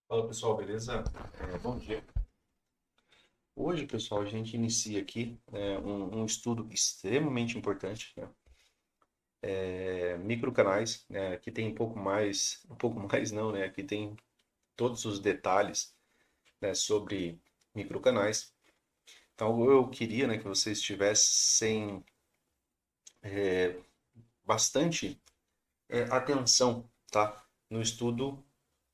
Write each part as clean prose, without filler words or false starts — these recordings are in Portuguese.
Fala pessoal, beleza? Bom dia. Hoje, pessoal, a gente inicia aqui um estudo extremamente importante, né? Microcanais, né? Que tem um pouco mais não, né? Que tem todos os detalhes, né, sobre microcanais. Então, eu queria, né, que vocês tivessem bastante atenção, tá? No estudo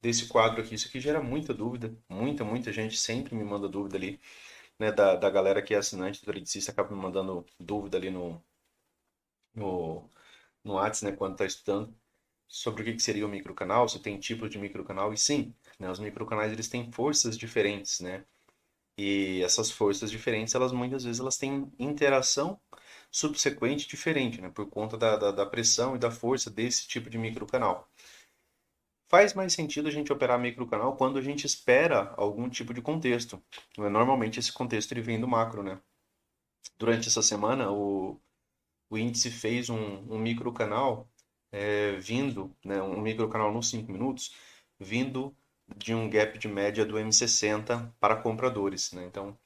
desse quadro aqui. Isso aqui gera muita dúvida, muita gente sempre me manda dúvida ali, né, da galera que é assinante do Eletricista, acaba me mandando dúvida ali no, no Whats, né, quando está estudando, sobre o que seria o microcanal, se tem tipos de microcanal, e sim, né, os microcanais eles têm forças diferentes, né, e essas forças diferentes, elas muitas vezes elas têm interação subsequente diferente, né, por conta da pressão e da força desse tipo de microcanal. Faz mais sentido a gente operar microcanal quando a gente espera algum tipo de contexto. Normalmente esse contexto ele vem do macro, né? Durante essa semana, o índice fez um microcanal vindo, né, um microcanal nos 5 minutos, vindo de um gap de média do M60 para compradores, né? Então,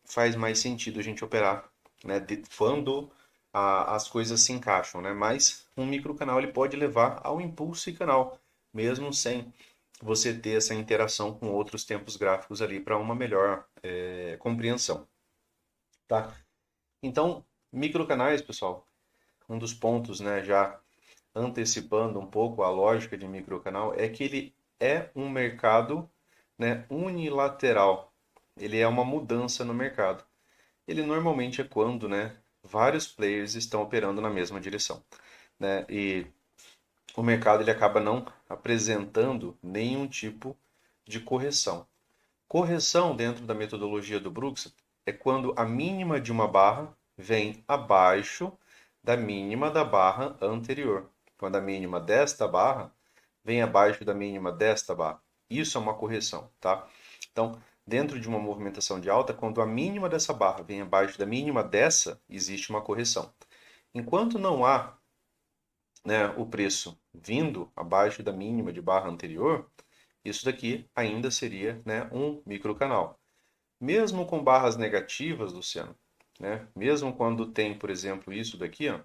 faz mais sentido a gente operar, né, quando as coisas se encaixam, né? Mas um microcanal ele pode levar ao impulso e canal, mesmo sem você ter essa interação com outros tempos gráficos ali para uma melhor compreensão, tá? Então, microcanais, pessoal, um dos pontos, né, já antecipando um pouco a lógica de microcanal, é que ele é um mercado, né, unilateral. Ele é uma mudança no mercado. Ele normalmente é quando, né, vários players estão operando na mesma direção, né? E o mercado ele acaba não apresentando nenhum tipo de correção. Correção dentro da metodologia do Brooks é quando a mínima de uma barra vem abaixo da mínima da barra anterior. Quando a mínima desta barra vem abaixo da mínima desta barra. Isso é uma correção, tá? Então, dentro de uma movimentação de alta, quando a mínima dessa barra vem abaixo da mínima dessa, existe uma correção. Enquanto não há, né, o preço vindo abaixo da mínima de barra anterior, isso daqui ainda seria, né, um microcanal. Mesmo com barras negativas, Luciano, né? Mesmo quando tem, por exemplo, isso daqui, ó,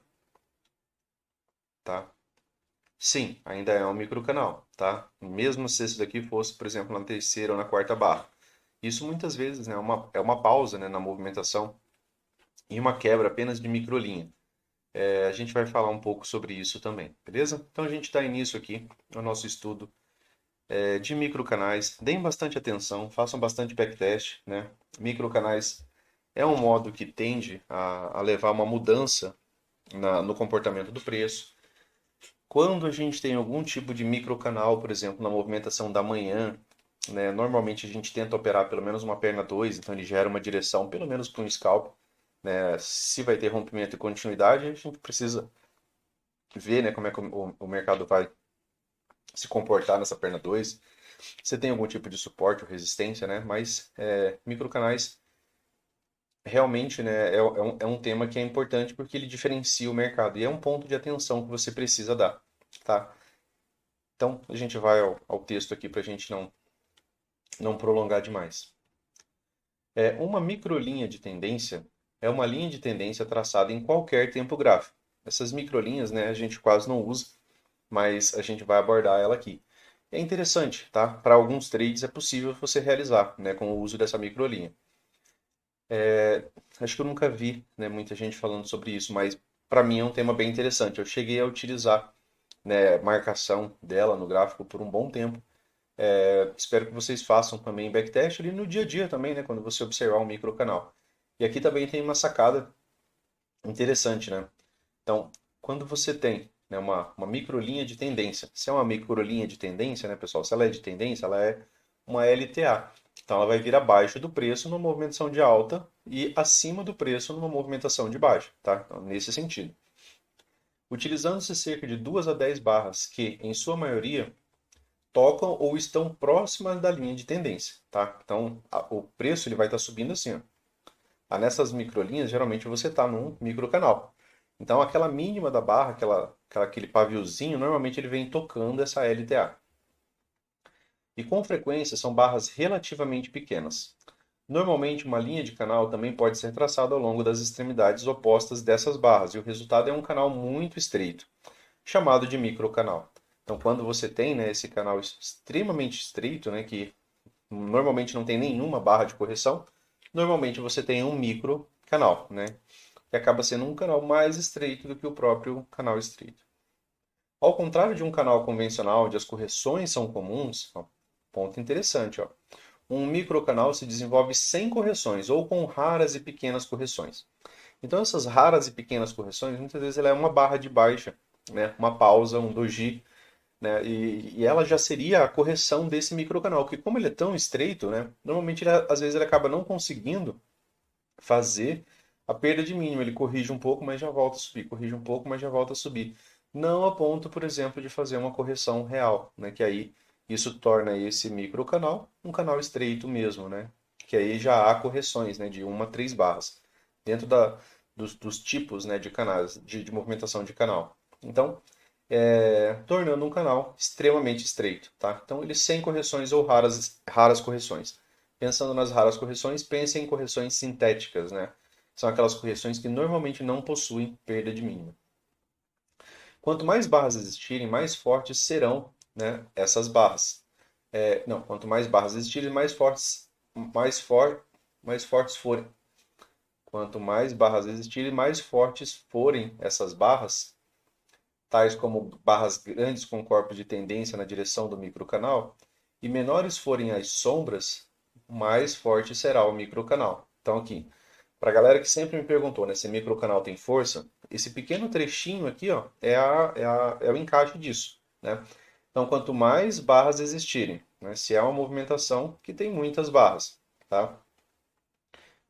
tá? Sim, ainda é um microcanal, tá? Mesmo se esse daqui fosse, por exemplo, na terceira ou na quarta barra. Isso muitas vezes, né, é uma pausa, né, na movimentação e uma quebra apenas de microlinha. A gente vai falar um pouco sobre isso também, beleza? Então a gente dá início aqui ao nosso estudo de microcanais. Deem bastante atenção, façam bastante backtest, né? Microcanais é um modo que tende a levar uma mudança no comportamento do preço. Quando a gente tem algum tipo de microcanal, por exemplo, na movimentação da manhã, né, normalmente a gente tenta operar pelo menos uma perna 2, então ele gera uma direção, pelo menos para um scalp. Né? Se vai ter rompimento e continuidade, a gente precisa ver, né, como é que o mercado vai se comportar nessa perna 2. Você tem algum tipo de suporte ou resistência, né? Mas microcanais realmente, né, é um tema que é importante porque ele diferencia o mercado e é um ponto de atenção que você precisa dar, tá? Então, a gente vai ao texto aqui para a gente não prolongar demais. Uma microlinha de tendência é uma linha de tendência traçada em qualquer tempo gráfico. Essas microlinhas, né, a gente quase não usa, mas a gente vai abordar ela aqui. É interessante, tá? Para alguns trades é possível você realizar, né, com o uso dessa microlinha. Acho que eu nunca vi, né, muita gente falando sobre isso, mas para mim é um tema bem interessante. Eu cheguei a utilizar, né, marcação dela no gráfico por um bom tempo. Espero que vocês façam também backtest ali no dia a dia também, né, quando você observar um microcanal. E aqui também tem uma sacada interessante, né? Então, quando você tem, né, uma microlinha de tendência, se é uma microlinha de tendência, né, pessoal? Se ela é de tendência, ela é uma LTA. Então, ela vai vir abaixo do preço numa movimentação de alta e acima do preço numa movimentação de baixa, tá? Então, nesse sentido. Utilizando-se cerca de 2 a 10 barras que, em sua maioria, tocam ou estão próximas da linha de tendência, tá? Então, o preço ele vai estar subindo assim, ó. Nessas microlinhas, geralmente você está num microcanal. Então, aquela mínima da barra, aquele paviozinho, normalmente ele vem tocando essa LTA. e com frequência são barras relativamente pequenas. Normalmente, uma linha de canal também pode ser traçada ao longo das extremidades opostas dessas barras, e o resultado é um canal muito estreito, chamado de microcanal. Então, quando você tem, né, esse canal extremamente estreito, né, que normalmente não tem nenhuma barra de correção, normalmente você tem um microcanal, né, que acaba sendo um canal mais estreito do que o próprio canal estreito. Ao contrário de um canal convencional, onde as correções são comuns, ó, ponto interessante, ó, um microcanal se desenvolve sem correções ou com raras e pequenas correções. Então essas raras e pequenas correções, muitas vezes ela é uma barra de baixa, né, uma pausa, um doji, né, e ela já seria a correção desse microcanal, que como ele é tão estreito, né, normalmente às vezes ele acaba não conseguindo fazer a perda de mínimo. Ele corrige um pouco, mas já volta a subir, corrige um pouco, mas já volta a subir. Não a ponto, por exemplo, de fazer uma correção real, né? Que aí isso torna esse microcanal um canal estreito mesmo, né? Que aí já há correções, né? De 1 a 3 barras dentro dos tipos, né? De canais, de movimentação de canal. Então, tornando um canal extremamente estreito, tá? Então, ele sem correções ou raras correções. Pensando nas raras correções, pense em correções sintéticas, né? São aquelas correções que normalmente não possuem perda de mínima. Quanto mais barras existirem, mais fortes serão, né, essas barras. Não, quanto mais barras existirem, mais fortes forem. Quanto mais barras existirem, mais fortes forem essas barras, tais como barras grandes com corpo de tendência na direção do microcanal, e menores forem as sombras, mais forte será o microcanal. Então aqui, para a galera que sempre me perguntou, né, se microcanal tem força, esse pequeno trechinho aqui, ó, é o encaixe disso, né? Então, quanto mais barras existirem, né, se é uma movimentação que tem muitas barras, tá?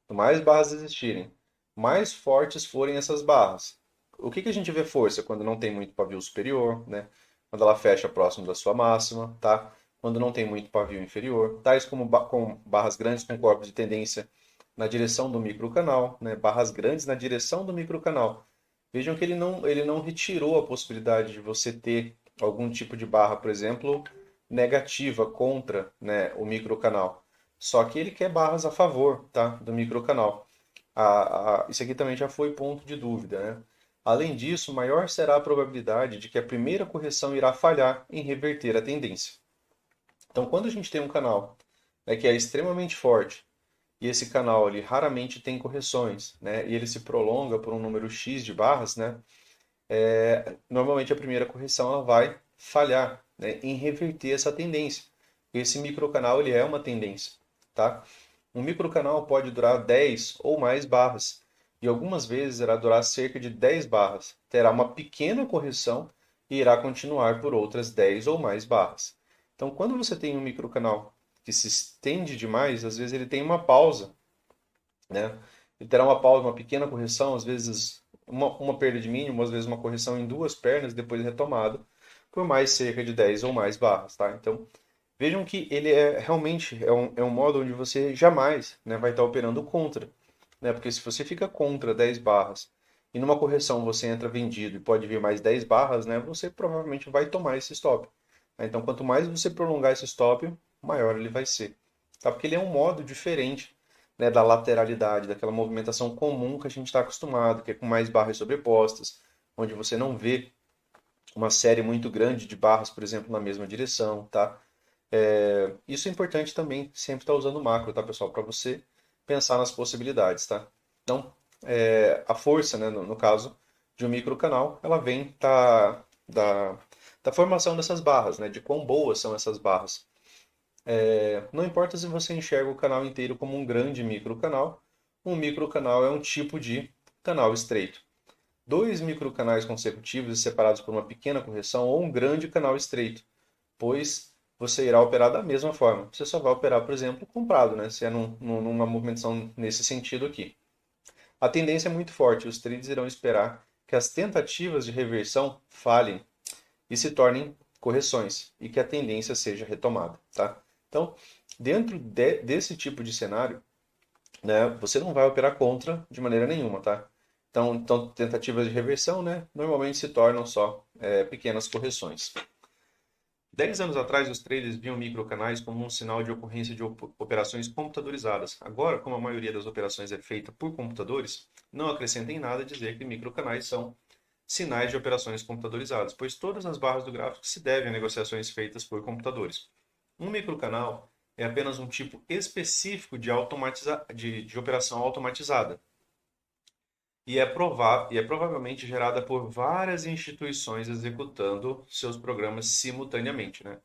Quanto mais barras existirem, mais fortes forem essas barras. O que que a gente vê força? Quando não tem muito pavio superior, né? Quando ela fecha próximo da sua máxima, tá? Quando não tem muito pavio inferior, tais como com barras grandes com corpo de tendência na direção do microcanal, né? Barras grandes na direção do microcanal. Vejam que ele não retirou a possibilidade de você ter algum tipo de barra, por exemplo, negativa contra, né, o microcanal. Só que ele quer barras a favor, tá, do microcanal. Isso aqui também já foi ponto de dúvida, né? Além disso, maior será a probabilidade de que a primeira correção irá falhar em reverter a tendência. Então, quando a gente tem um canal, né, que é extremamente forte e esse canal ele raramente tem correções, né, e ele se prolonga por um número X de barras, né, normalmente a primeira correção ela vai falhar, né, em reverter essa tendência. Esse microcanal ele é uma tendência, tá? Um microcanal pode durar 10 ou mais barras, e algumas vezes irá durar cerca de 10 barras. Terá uma pequena correção e irá continuar por outras 10 ou mais barras. Então, quando você tem um microcanal que se estende demais, às vezes ele tem uma pausa, né? Ele terá uma pausa, uma pequena correção, às vezes uma perda de mínimo, às vezes uma correção em duas pernas, depois retomado, por mais cerca de 10 ou mais barras, tá? Então, vejam que ele é realmente é um modo onde você jamais, né, vai estar operando contra, né? Porque se você fica contra 10 barras e numa correção você entra vendido e pode vir mais 10 barras, né, você provavelmente vai tomar esse stop. Então, quanto mais você prolongar esse stop, maior ele vai ser, tá? Porque ele é um modo diferente, né, da lateralidade, daquela movimentação comum que a gente está acostumado, que é com mais barras sobrepostas, onde você não vê uma série muito grande de barras, por exemplo, na mesma direção, tá? Isso é importante também, sempre estar usando o macro, tá, pessoal? Para você pensar nas possibilidades, tá? Então, a força, né, no caso de um microcanal, ela vem da formação dessas barras, né? De quão boas são essas barras. Não importa se você enxerga o canal inteiro como um grande microcanal, um microcanal é um tipo de canal estreito. Dois microcanais consecutivos e separados por uma pequena correção ou um grande canal estreito, pois você irá operar da mesma forma. Você só vai operar, por exemplo, comprado, né? Se é numa movimentação nesse sentido aqui. A tendência é muito forte, os traders irão esperar que as tentativas de reversão falhem e se tornem correções e que a tendência seja retomada, tá? Então, dentro desse tipo de cenário, né, você não vai operar contra de maneira nenhuma, tá? Então tentativas de reversão, né, normalmente se tornam só pequenas correções. 10 anos atrás, os traders viam microcanais como um sinal de ocorrência de operações computadorizadas. Agora, como a maioria das operações é feita por computadores, não acrescenta em nada dizer que microcanais são sinais de operações computadorizadas, pois todas as barras do gráfico se devem a negociações feitas por computadores. Um microcanal é apenas um tipo específico de operação automatizada e é provavelmente gerada por várias instituições executando seus programas simultaneamente, né?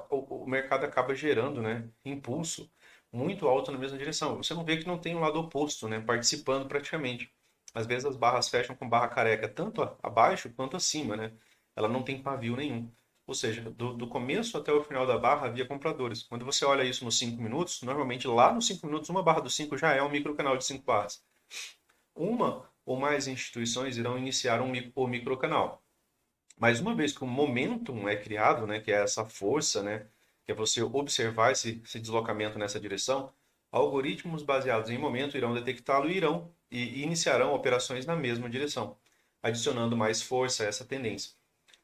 O mercado acaba gerando, né, impulso muito alto na mesma direção. Você não vê que não tem um lado oposto, né, participando praticamente. Às vezes as barras fecham com barra careca tanto abaixo quanto acima, né? Ela não tem pavio nenhum. Ou seja, do começo até o final da barra havia compradores. Quando você olha isso nos 5 minutos, normalmente lá nos 5 minutos, uma barra dos 5 já é um microcanal de 5 barras. Uma ou mais instituições irão iniciar o microcanal. Mas uma vez que o momentum é criado, né, que é essa força, né, que é você observar esse deslocamento nessa direção, algoritmos baseados em momento irão detectá-lo e iniciarão operações na mesma direção, adicionando mais força a essa tendência.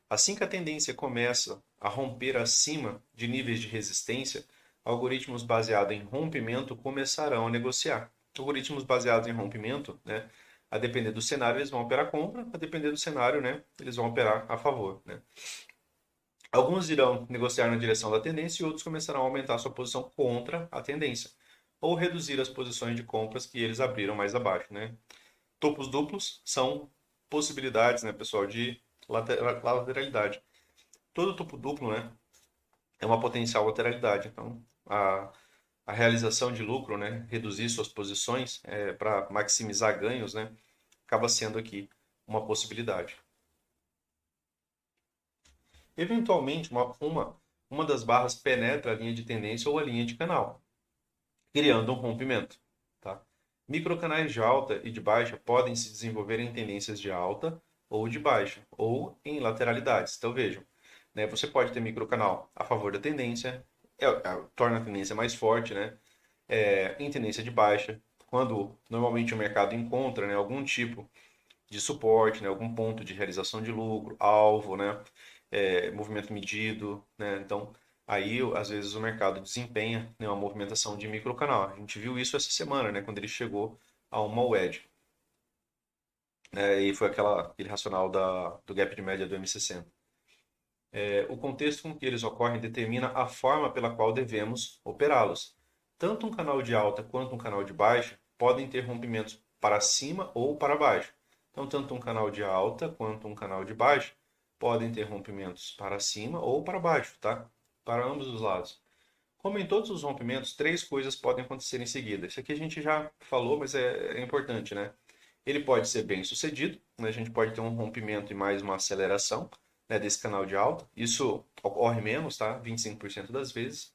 Assim que a tendência começa a romper acima de níveis de resistência, algoritmos baseados em rompimento começarão a negociar. Algoritmos baseados em rompimento, né, a depender do cenário, eles vão operar contra, a depender do cenário, né, eles vão operar a favor. Né. Alguns irão negociar na direção da tendência e outros começarão a aumentar sua posição contra a tendência, ou reduzir as posições de compras que eles abriram mais abaixo. Né. Topos duplos são possibilidades, né, pessoal, de lateralidade. Todo topo duplo, né, é uma potencial lateralidade. Então, a realização de lucro, né, reduzir suas posições para maximizar ganhos, né, acaba sendo aqui uma possibilidade. Eventualmente, uma das barras penetra a linha de tendência ou a linha de canal, criando um rompimento. Tá? Microcanais de alta e de baixa podem se desenvolver em tendências de alta ou de baixa, ou em lateralidades. Então vejam, né, você pode ter microcanal a favor da tendência, torna a tendência mais forte, né, em tendência de baixa, quando normalmente o mercado encontra, né, algum tipo de suporte, né, algum ponto de realização de lucro, alvo, né, movimento medido, né, então aí às vezes o mercado desempenha, né, uma movimentação de microcanal. A gente viu isso essa semana, né, quando ele chegou a uma wedge, né, e foi aquele racional do gap de média do M60. O contexto com que eles ocorrem determina a forma pela qual devemos operá-los. Tanto um canal de alta quanto um canal de baixa podem ter rompimentos para cima ou para baixo. Então, tanto um canal de alta quanto um canal de baixa podem ter rompimentos para cima ou para baixo, tá? Para ambos os lados. Como em todos os rompimentos, três coisas podem acontecer em seguida. Isso aqui a gente já falou, mas é importante, né? Ele pode ser bem sucedido, né? A gente pode ter um rompimento e mais uma aceleração, né, desse canal de alta. Isso ocorre menos, tá? 25% das vezes.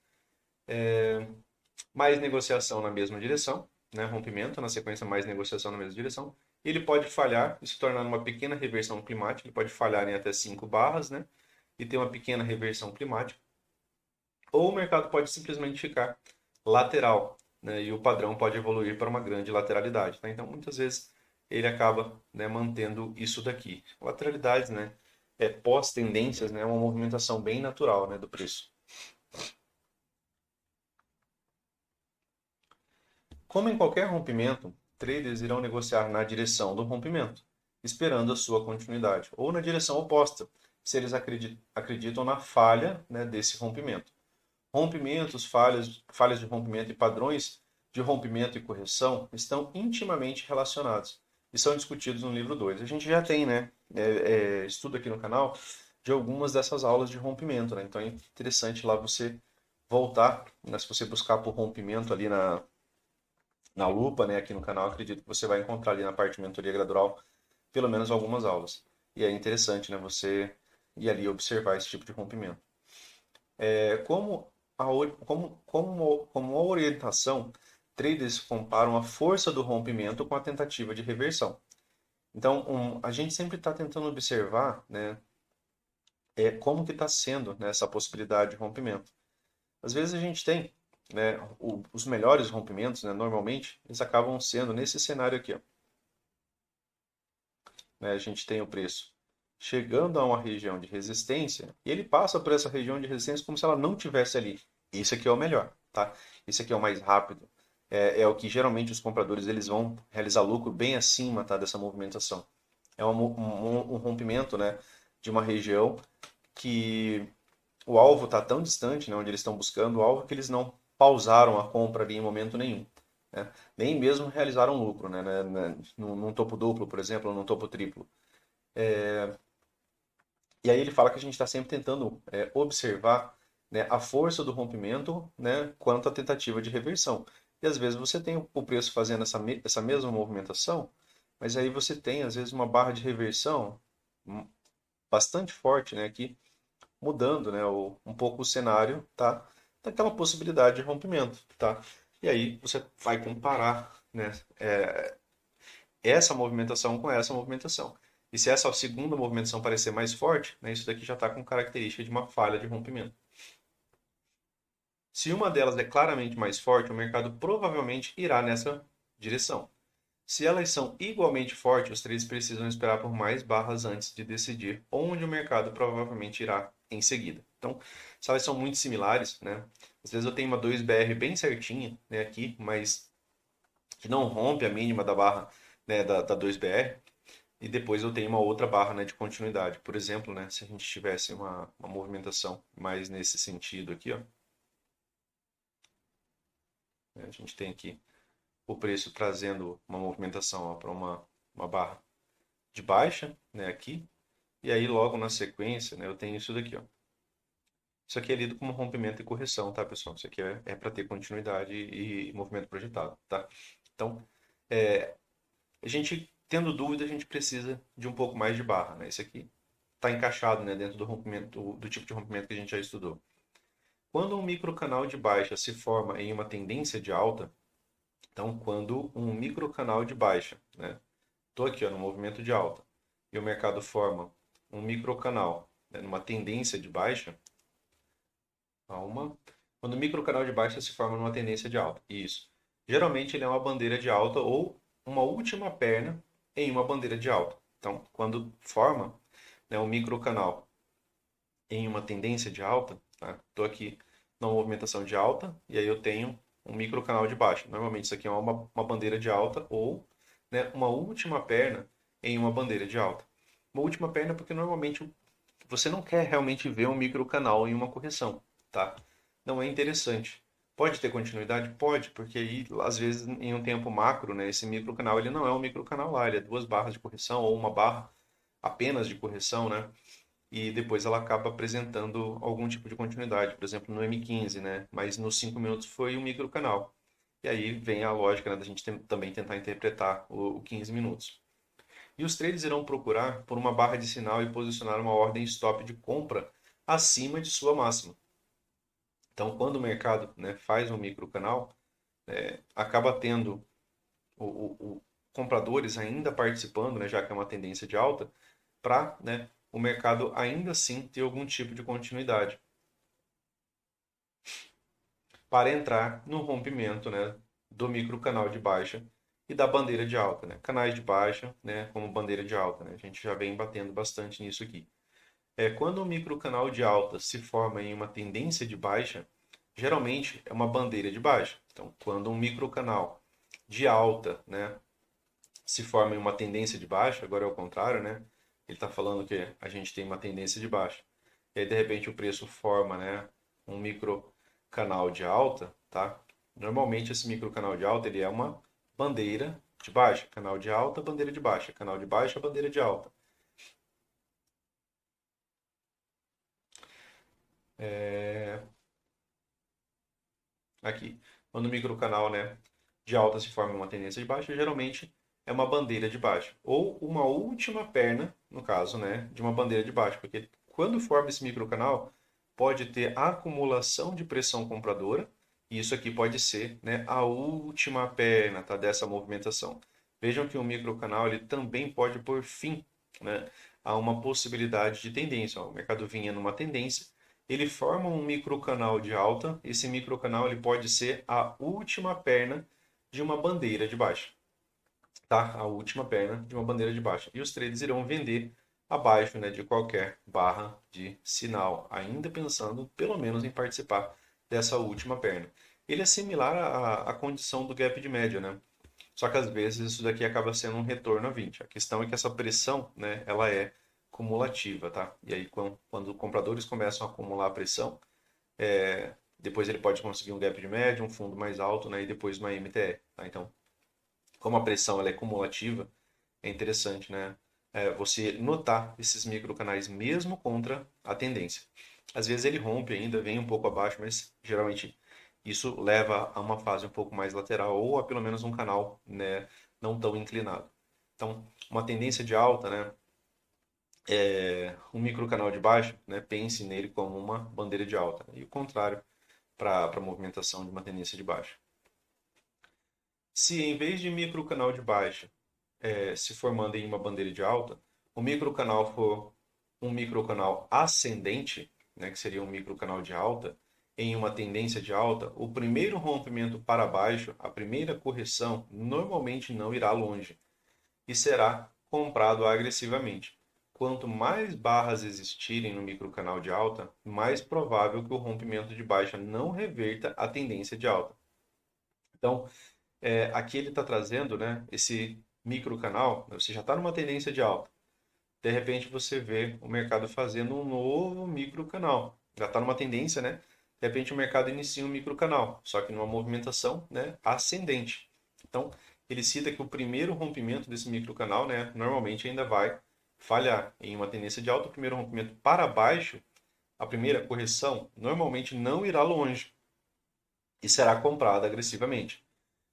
Mais negociação na mesma direção, né? Rompimento, na sequência mais negociação na mesma direção. Ele pode falhar e se tornar uma pequena reversão climática, ele pode falhar em até 5 barras, né? E ter uma pequena reversão climática. Ou o mercado pode simplesmente ficar lateral, né? E o padrão pode evoluir para uma grande lateralidade. Tá? Então, muitas vezes, ele acaba, né, mantendo isso daqui. Lateralidades, né, pós-tendências, né, é uma movimentação bem natural, né, do preço. Como em qualquer rompimento, traders irão negociar na direção do rompimento, esperando a sua continuidade, ou na direção oposta, se eles acreditam na falha, né, desse rompimento. Rompimentos, falhas de rompimento e padrões de rompimento e correção estão intimamente relacionados e são discutidos no livro 2. A gente já tem, né, estudo aqui no canal de algumas dessas aulas de rompimento, né? Então é interessante lá você voltar, né, se você buscar por rompimento ali na lupa, né, aqui no canal, acredito que você vai encontrar ali na parte de mentoria gradual pelo menos algumas aulas. E é interessante, né, você ir ali observar esse tipo de rompimento. Como como a orientação, traders comparam a força do rompimento com a tentativa de reversão. Então, a gente sempre está tentando observar, né, como que está sendo, né, essa possibilidade de rompimento. Às vezes a gente tem, né, os melhores rompimentos, né, normalmente, eles acabam sendo nesse cenário aqui. Ó, né, a gente tem o preço chegando a uma região de resistência, e ele passa por essa região de resistência como se ela não tivesse ali. Isso aqui é o melhor, tá? Isso aqui é o mais rápido. É o que geralmente os compradores eles vão realizar lucro bem acima, tá, dessa movimentação. É um rompimento, né, de uma região que o alvo está tão distante, né, onde eles estão buscando o alvo, que eles não pausaram a compra ali em momento nenhum. Né? Nem mesmo realizaram lucro, né, num topo duplo, por exemplo, ou num topo triplo. E aí ele fala que a gente está sempre tentando observar, né, a força do rompimento, né, quanto à tentativa de reversão. E às vezes você tem o preço fazendo essa mesma movimentação, mas aí você tem às vezes uma barra de reversão bastante forte, né, aqui mudando, né, um pouco o cenário, tá, daquela possibilidade de rompimento, tá? E aí você vai comparar, né, essa movimentação com essa movimentação. E se essa segunda movimentação parecer mais forte, né, isso daqui já está com característica de uma falha de rompimento. Se uma delas é claramente mais forte, o mercado provavelmente irá nessa direção. Se elas são igualmente fortes, os trades precisam esperar por mais barras antes de decidir onde o mercado provavelmente irá em seguida. Então, se elas são muito similares, né? Às vezes eu tenho uma 2BR bem certinha, né, aqui, mas que não rompe a mínima da barra, né, da 2BR, e depois eu tenho uma outra barra, né, de continuidade. Por exemplo, né, se a gente tivesse uma movimentação mais nesse sentido aqui, ó, né, a gente tem aqui o preço trazendo uma movimentação para uma barra de baixa, né, aqui, e aí logo na sequência, né, eu tenho isso daqui, ó. Isso aqui é lido como rompimento e correção, tá, pessoal? Isso aqui é para ter continuidade e movimento projetado, tá? Então, a gente tendo dúvida, a gente precisa de um pouco mais de barra, né? Isso aqui está encaixado, né, dentro do rompimento, do tipo de rompimento que a gente já estudou. Quando um microcanal de baixa se forma em uma tendência de alta, então quando um microcanal de baixa, né, estou aqui ó, no movimento de alta, e o mercado forma um microcanal, né, numa tendência de baixa, quando o microcanal de baixa se forma numa tendência de alta, isso. Geralmente ele é uma bandeira de alta ou uma última perna em uma bandeira de alta. Então, quando forma, né, um microcanal em uma tendência de alta, tá? Estou aqui numa movimentação de alta e aí eu tenho um microcanal de baixa. Normalmente isso aqui é uma bandeira de alta ou, né, uma última perna em uma bandeira de alta. Uma última perna porque normalmente você não quer realmente ver um microcanal em uma correção, tá? Não é interessante. Pode ter continuidade? Pode, porque aí, às vezes, em um tempo macro, né, esse microcanal ele não é um microcanal lá, ele é duas barras de correção ou uma barra apenas de correção, né? E depois ela acaba apresentando algum tipo de continuidade, por exemplo, no M15, né? Mas nos 5 minutos foi um microcanal. E aí vem a lógica, né, da gente também tentar interpretar o 15 minutos. E os traders irão procurar por uma barra de sinal e posicionar uma ordem stop de compra acima de sua máxima. Então, quando o mercado, né, faz um microcanal, acaba tendo o compradores ainda participando, né, já que é uma tendência de alta, para, né, o mercado ainda assim ter algum tipo de continuidade para entrar no rompimento, né, do microcanal de baixa e da bandeira de alta, né? Canais de baixa, né, como bandeira de alta, né? A gente já vem batendo bastante nisso aqui. Quando um microcanal de alta se forma em uma tendência de baixa, geralmente é uma bandeira de baixa. Então, quando um microcanal de alta, né, se forma em uma tendência de baixa, agora é o contrário, né? Ele está falando que a gente tem uma tendência de baixa. E aí, de repente, o preço forma, né, um microcanal de alta, tá? Normalmente, esse microcanal de alta ele é uma bandeira de baixa. Canal de alta, bandeira de baixa. Canal de baixa, bandeira de alta. Aqui, quando o microcanal, né, de alta se forma uma tendência de baixa, geralmente é uma bandeira de baixa. Ou uma última perna, no caso, né, de uma bandeira de baixa. Porque quando forma esse microcanal, pode ter acumulação de pressão compradora, e isso aqui pode ser, né, a última perna, tá, dessa movimentação. Vejam que o microcanal ele também pode pôr fim, né, a uma possibilidade de tendência. Ó, o mercado vinha numa tendência, ele forma um microcanal de alta. Esse microcanal ele pode ser a última perna de uma bandeira de baixa, tá? A última perna de uma bandeira de baixa. E os traders irão vender abaixo, né, de qualquer barra de sinal, ainda pensando pelo menos em participar dessa última perna. Ele é similar à condição do gap de média, né? Só que às vezes isso daqui acaba sendo um retorno a 20. A questão é que essa pressão, né, ela é cumulativa, tá? E aí quando compradores começam a acumular pressão, depois ele pode conseguir um gap de média, um fundo mais alto, né, e depois uma MTE, tá? Então, como a pressão ela é cumulativa, é interessante, né, você notar esses microcanais mesmo contra a tendência. Às vezes ele rompe ainda, vem um pouco abaixo, mas geralmente isso leva a uma fase um pouco mais lateral ou a pelo menos um canal, né, não tão inclinado. Então, uma tendência de alta, né, um microcanal de baixa, né, pense nele como uma bandeira de alta. E o contrário para a movimentação de uma tendência de baixa. Se em vez de microcanal de baixa se formando em uma bandeira de alta, o microcanal for um microcanal ascendente, né, que seria um microcanal de alta, em uma tendência de alta, o primeiro rompimento para baixo, a primeira correção, normalmente não irá longe e será comprado agressivamente. Quanto mais barras existirem no microcanal de alta, mais provável que o rompimento de baixa não reverta a tendência de alta. Então, aqui ele está trazendo, né, esse microcanal, você já está numa tendência de alta. De repente você vê o mercado fazendo um novo microcanal. Já está numa tendência, né? De repente o mercado inicia um microcanal, só que numa movimentação, né, ascendente. Então, ele cita que o primeiro rompimento desse microcanal, né, normalmente ainda vai falhar em uma tendência de alta. O primeiro rompimento para baixo, a primeira correção, normalmente não irá longe e será comprada agressivamente.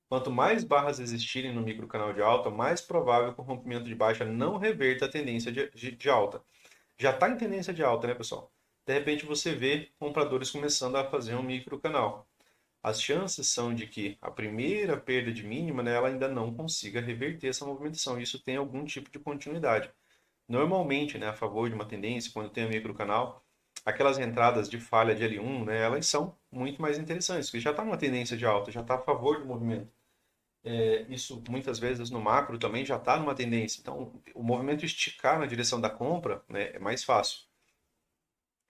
Quanto mais barras existirem no microcanal de alta, mais provável que o rompimento de baixa não reverta a tendência de alta. Já está em tendência de alta, né, pessoal? De repente você vê compradores começando a fazer um microcanal. As chances são de que a primeira perda de mínima, né, ela ainda não consiga reverter essa movimentação. Isso tem algum tipo de continuidade. Normalmente, né, a favor de uma tendência, quando tem um microcanal, aquelas entradas de falha de L1, né, elas são muito mais interessantes, porque já está numa tendência de alta, já está a favor do movimento. Isso muitas vezes no macro também já está numa tendência. Então, o movimento esticar na direção da compra, né, é mais fácil.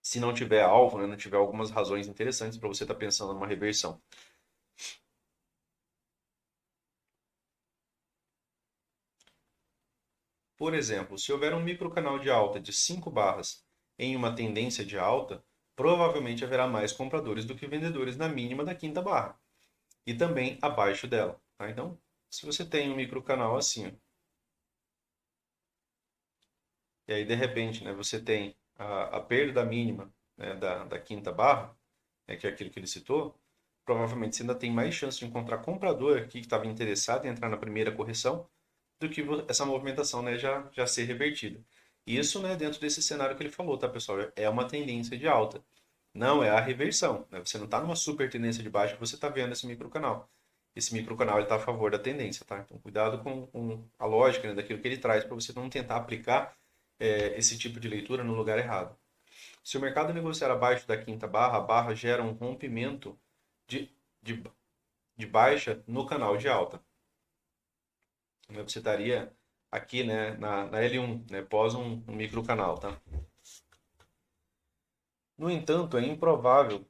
Se não tiver alvo, né, não tiver algumas razões interessantes para você estar pensando numa reversão. Por exemplo, se houver um microcanal de alta de 5 barras em uma tendência de alta, provavelmente haverá mais compradores do que vendedores na mínima da quinta barra e também abaixo dela. Tá? Então, se você tem um microcanal assim, ó, e aí de repente, né, você tem a perda mínima, né, da quinta barra, né, que é aquilo que ele citou, provavelmente você ainda tem mais chance de encontrar comprador aqui que estava interessado em entrar na primeira correção do que essa movimentação, né, já ser revertida. Isso, né, dentro desse cenário que ele falou, tá, pessoal? É uma tendência de alta. Não é a reversão, né? Você não está numa super tendência de baixa que você está vendo esse microcanal. Esse microcanal está a favor da tendência, tá? Então, cuidado com a lógica, né, daquilo que ele traz para você não tentar aplicar esse tipo de leitura no lugar errado. Se o mercado negociar abaixo da quinta barra, a barra gera um rompimento de, de, de baixa no canal de alta. Você estaria aqui, né, na L1, né, pós um microcanal, tá? No entanto, é improvável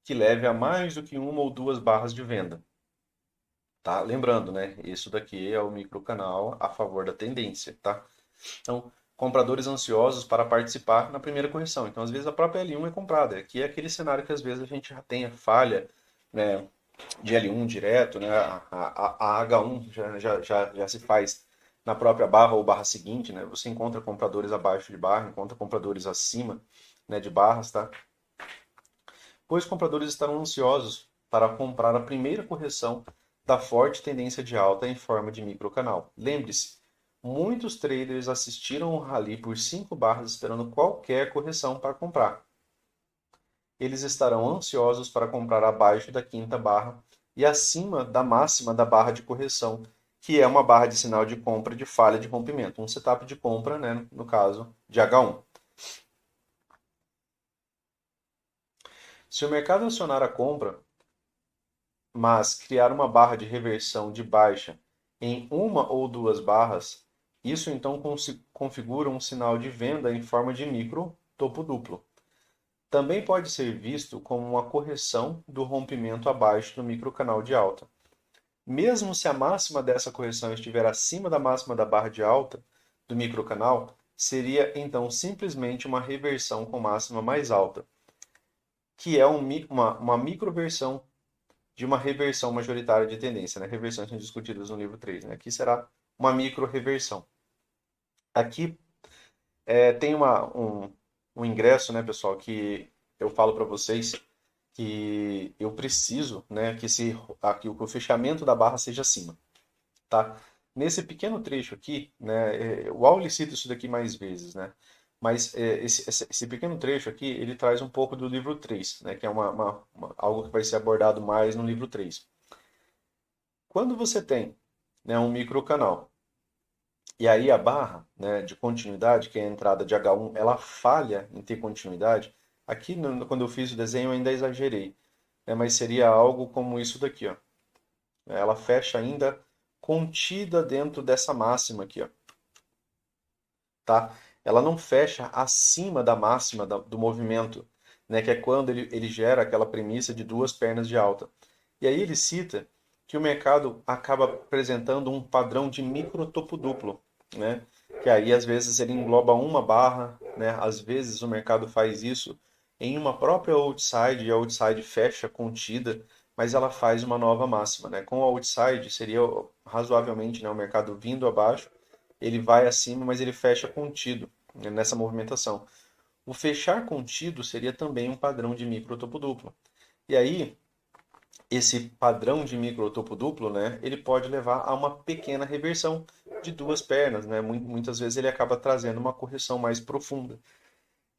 que leve a mais do que uma ou duas barras de venda, tá? Lembrando, né, isso daqui é o microcanal a favor da tendência, tá? Então, compradores ansiosos para participar na primeira correção. Então, às vezes a própria L1 é comprada. Aqui é aquele cenário que às vezes a gente já tem a falha, né, de L1 direto, né? A H1 já se faz na própria barra ou barra seguinte, né? Você encontra compradores abaixo de barra, encontra compradores acima, né, de barras, tá? Pois compradores estarão ansiosos para comprar a primeira correção da forte tendência de alta em forma de microcanal. Lembre-se, muitos traders assistiram o rally por 5 barras esperando qualquer correção para comprar. Eles estarão ansiosos para comprar abaixo da quinta barra e acima da máxima da barra de correção, que é uma barra de sinal de compra de falha de rompimento, um setup de compra, né, no caso de H1. Se o mercado acionar a compra, mas criar uma barra de reversão de baixa em uma ou duas barras, Isso então configura um sinal de venda em forma de micro topo duplo. Também pode ser visto como uma correção do rompimento abaixo do microcanal de alta. Mesmo se a máxima dessa correção estiver acima da máxima da barra de alta do microcanal, seria então simplesmente uma reversão com máxima mais alta, que é uma microversão de uma reversão majoritária de tendência, né? Reversões são discutidas no livro 3, né? Aqui será uma micro-reversão. Aqui tem um ingresso, né, pessoal, que eu falo para vocês que eu preciso, né, que o fechamento da barra seja acima, tá? Nesse pequeno trecho aqui, né, o Auli cita isso daqui mais vezes, né? Mas esse pequeno trecho aqui, ele traz um pouco do livro 3, né, que é algo que vai ser abordado mais no livro 3. Quando você tem, né, um microcanal, e aí a barra, né, de continuidade, que é a entrada de H1, ela falha em ter continuidade, aqui quando eu fiz o desenho eu ainda exagerei, né, mas seria algo como isso daqui, ó. Ela fecha ainda contida dentro dessa máxima aqui, ó, tá? Ela não fecha acima da máxima do movimento, né, que é quando ele gera aquela premissa de duas pernas de alta. E aí ele cita que o mercado acaba apresentando um padrão de micro topo duplo, né? Que aí às vezes ele engloba uma barra, né? Às vezes o mercado faz isso em uma própria outside e a outside fecha contida, mas ela faz uma nova máxima, né? Com a outside seria razoavelmente, né, o mercado vindo abaixo, ele vai acima, mas ele fecha contido, né, nessa movimentação. O fechar contido seria também um padrão de micro topo duplo. E aí, esse padrão de micro topo duplo, né, ele pode levar a uma pequena reversão de duas pernas, né? Muitas vezes ele acaba trazendo uma correção mais profunda.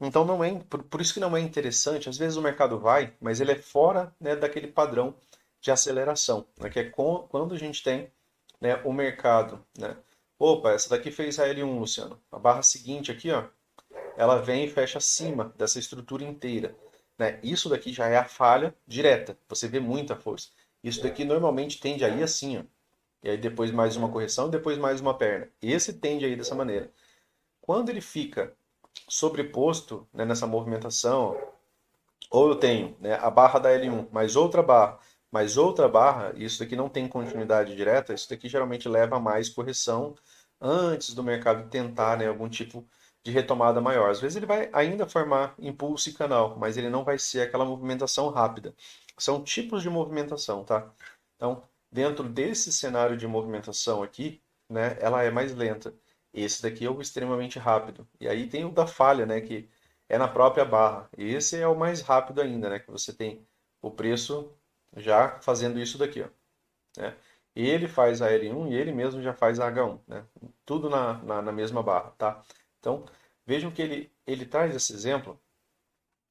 Então não é, por isso que não é interessante, às vezes o mercado vai, mas ele é fora, né, daquele padrão de aceleração, né, que é quando a gente tem, né, o mercado, né? Opa, essa daqui fez a L1, Luciano. A barra seguinte aqui, ó, ela vem e fecha acima dessa estrutura inteira, né? Isso daqui já é a falha direta. Você vê muita força. Isso daqui normalmente tende a ir assim, ó. E aí depois mais uma correção, depois mais uma perna. Esse tende a ir dessa maneira. Quando ele fica sobreposto, né, nessa movimentação, ó, ou eu tenho, né, a barra da L1, mais outra barra, e isso daqui não tem continuidade direta, isso daqui geralmente leva a mais correção antes do mercado tentar, né, algum tipo de retomada maior. Às vezes ele vai ainda formar impulso e canal, mas ele não vai ser aquela movimentação rápida. São tipos de movimentação, tá? Então, dentro desse cenário de movimentação aqui, né, ela é mais lenta. Esse daqui é o extremamente rápido. E aí tem o da falha, né, que é na própria barra. E esse é o mais rápido ainda, né? Que você tem o preço já fazendo isso daqui, ó, né? Ele faz a L1 e ele mesmo já faz a H1, né? Tudo na mesma barra, tá? Então, vejam que ele traz esse exemplo,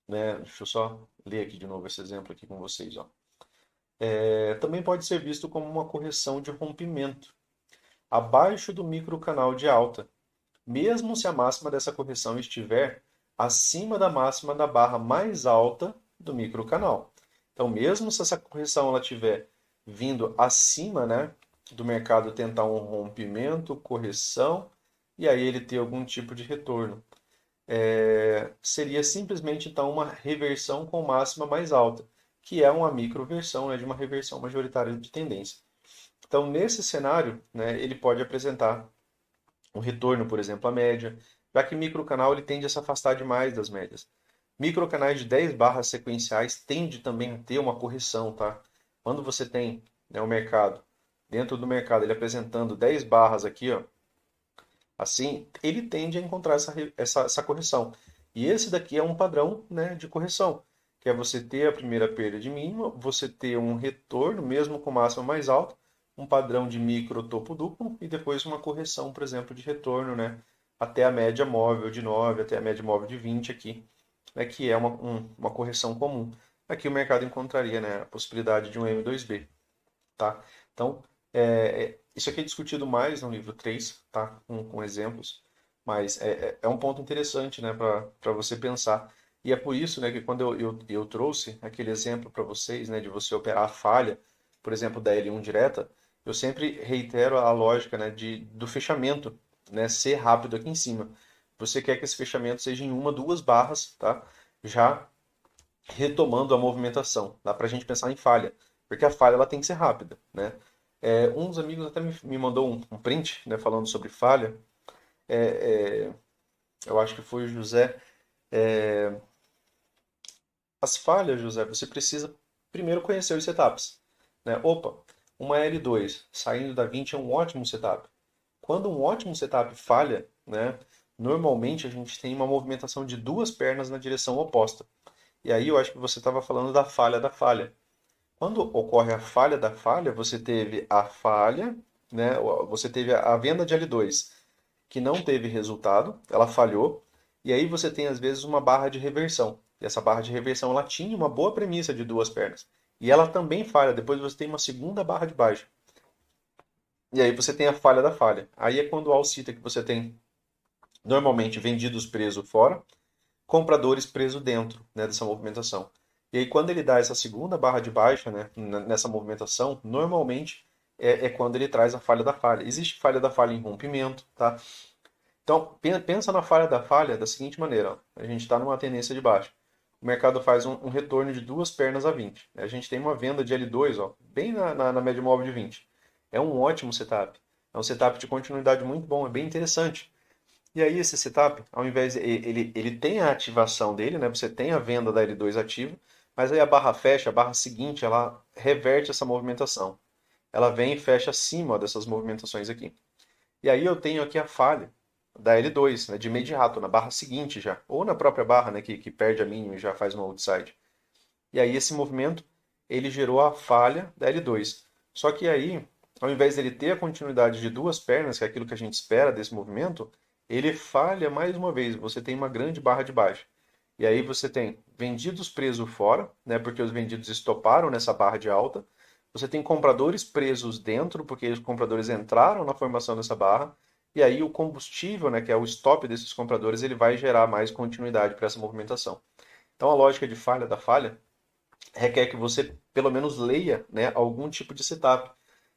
né? Deixa eu só ler aqui de novo esse exemplo aqui com vocês, ó. Também pode ser visto como uma correção de rompimento abaixo do microcanal de alta, mesmo se a máxima dessa correção estiver acima da máxima da barra mais alta do microcanal. Então, mesmo se essa correção ela estiver vindo acima, né, do mercado tentar um rompimento, correção, e aí ele ter algum tipo de retorno, seria simplesmente então uma reversão com máxima mais alta, que é uma microversão, né, de uma reversão majoritária de tendência. Então, nesse cenário, né, ele pode apresentar um retorno, por exemplo, à média, já que microcanal ele tende a se afastar demais das médias. Microcanais de 10 barras sequenciais tende também a ter uma correção, tá? Quando você tem, né, o mercado, dentro do mercado, ele apresentando 10 barras aqui, ó, assim, ele tende a encontrar essa correção. E esse daqui é um padrão, né, de correção, que é você ter a primeira perda de mínima, você ter um retorno, mesmo com máxima mais alta, um padrão de micro topo duplo e depois uma correção, por exemplo, de retorno, né, até a média móvel de 9 até a média móvel de 20 aqui, né, que é uma correção comum. Aqui o mercado encontraria, né, a possibilidade de um M2B, tá? Então, isso aqui é discutido mais no livro 3, tá? Com exemplos, mas é um ponto interessante, né, para você pensar. E é por isso, né, que quando eu trouxe aquele exemplo para vocês, né, de você operar a falha, por exemplo, da L1 direta, eu sempre reitero a lógica, né, do fechamento, né, ser rápido aqui em cima. Você quer que esse fechamento seja em uma, duas barras, tá? Já retomando a movimentação. Dá para a gente pensar em falha, porque a falha ela tem que ser rápida, né? Um dos amigos até me mandou um print, né, falando sobre falha. É, eu acho que foi o José. As falhas, José, você precisa primeiro conhecer os setups, né? Opa, uma L2 saindo da 20 é um ótimo setup. Quando um ótimo setup falha, né, normalmente a gente tem uma movimentação de duas pernas na direção oposta. E aí eu acho que você estava falando da falha da falha. Quando ocorre a falha da falha, você teve a falha, né, você teve a venda de L2 que não teve resultado, ela falhou, e aí você tem às vezes uma barra de reversão. E essa barra de reversão ela tinha uma boa premissa de duas pernas. E ela também falha, depois você tem uma segunda barra de baixa. E aí você tem a falha da falha. Aí é quando o Alcita que você tem normalmente vendidos presos fora, compradores presos dentro, né, dessa movimentação. E aí quando ele dá essa segunda barra de baixa, né, nessa movimentação, normalmente é quando ele traz a falha da falha. Existe falha da falha em rompimento, tá? Então, pensa na falha da falha da seguinte maneira: ó. A gente está numa tendência de baixa. O mercado faz um retorno de duas pernas a 20. A gente tem uma venda de L2, ó, bem na média móvel de 20. É um ótimo setup. É um setup de continuidade muito bom, é bem interessante. E aí esse setup, ao invés ele tem a ativação dele, né? Você tem a venda da L2 ativa, mas aí a barra fecha, a barra seguinte, ela reverte essa movimentação. Ela vem e fecha acima ó, dessas movimentações aqui. E aí eu tenho aqui a falha da L2, né, de imediato, na barra seguinte já, ou na própria barra, né, que perde a mínima e já faz uma outside. E aí esse movimento, ele gerou a falha da L2. Só que aí, ao invés dele ter a continuidade de duas pernas, que é aquilo que a gente espera desse movimento, ele falha mais uma vez, você tem uma grande barra de baixa. E aí você tem vendidos presos fora, né, porque os vendidos estoparam nessa barra de alta. Você tem compradores presos dentro, porque os compradores entraram na formação dessa barra. E aí o combustível, né, que é o stop desses compradores, ele vai gerar mais continuidade para essa movimentação. Então a lógica de falha da falha requer que você pelo menos leia, né, algum tipo de setup,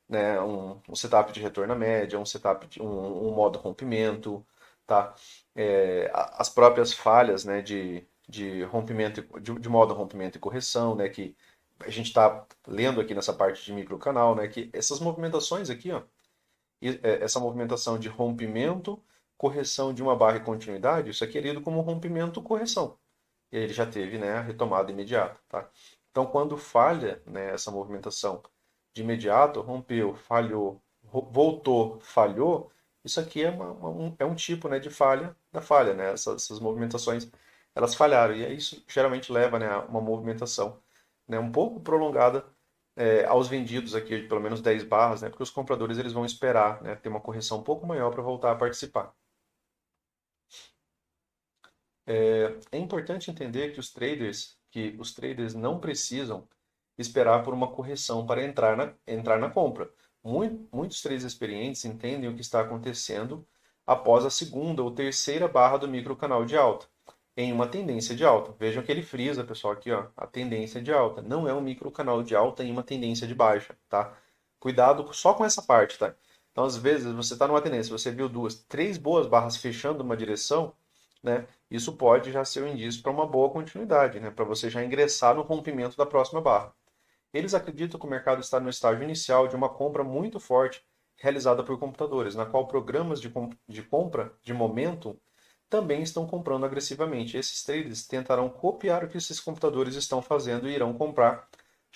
né, um setup de retorno à média, um setup de um modo rompimento, tá? As próprias falhas, né, de rompimento, de modo rompimento e correção, né, que a gente está lendo aqui nessa parte de microcanal, né, que essas movimentações aqui, ó, essa movimentação de rompimento, correção de uma barra e continuidade, isso aqui é lido como rompimento correção. E aí ele já teve, né, a retomada imediata, tá? Então, quando falha, né, essa movimentação de imediato, rompeu, falhou, voltou, falhou, isso aqui é um tipo, né, de falha da falha, né? Essas movimentações, elas falharam. E aí isso geralmente leva, né, a uma movimentação, né, um pouco prolongada aos vendidos aqui de pelo menos 10 barras, né? Porque os compradores eles vão esperar, né, ter uma correção um pouco maior para voltar a participar. É importante entender que os traders não precisam esperar por uma correção para entrar na compra. Muitos traders experientes entendem o que está acontecendo após a segunda ou terceira barra do microcanal de alta, em uma tendência de alta. Vejam que ele frisa, pessoal, aqui, ó, a tendência de alta. Não é um microcanal de alta em uma tendência de baixa, tá? Cuidado só com essa parte, tá? Então, às vezes, você está numa tendência, você viu duas, três boas barras fechando uma direção, né? Isso pode já ser um indício para uma boa continuidade, né? Para você já ingressar no rompimento da próxima barra. Eles acreditam que o mercado está no estágio inicial de uma compra muito forte realizada por computadores, na qual programas de compra de momento também estão comprando agressivamente. Esses traders tentarão copiar o que esses computadores estão fazendo e irão comprar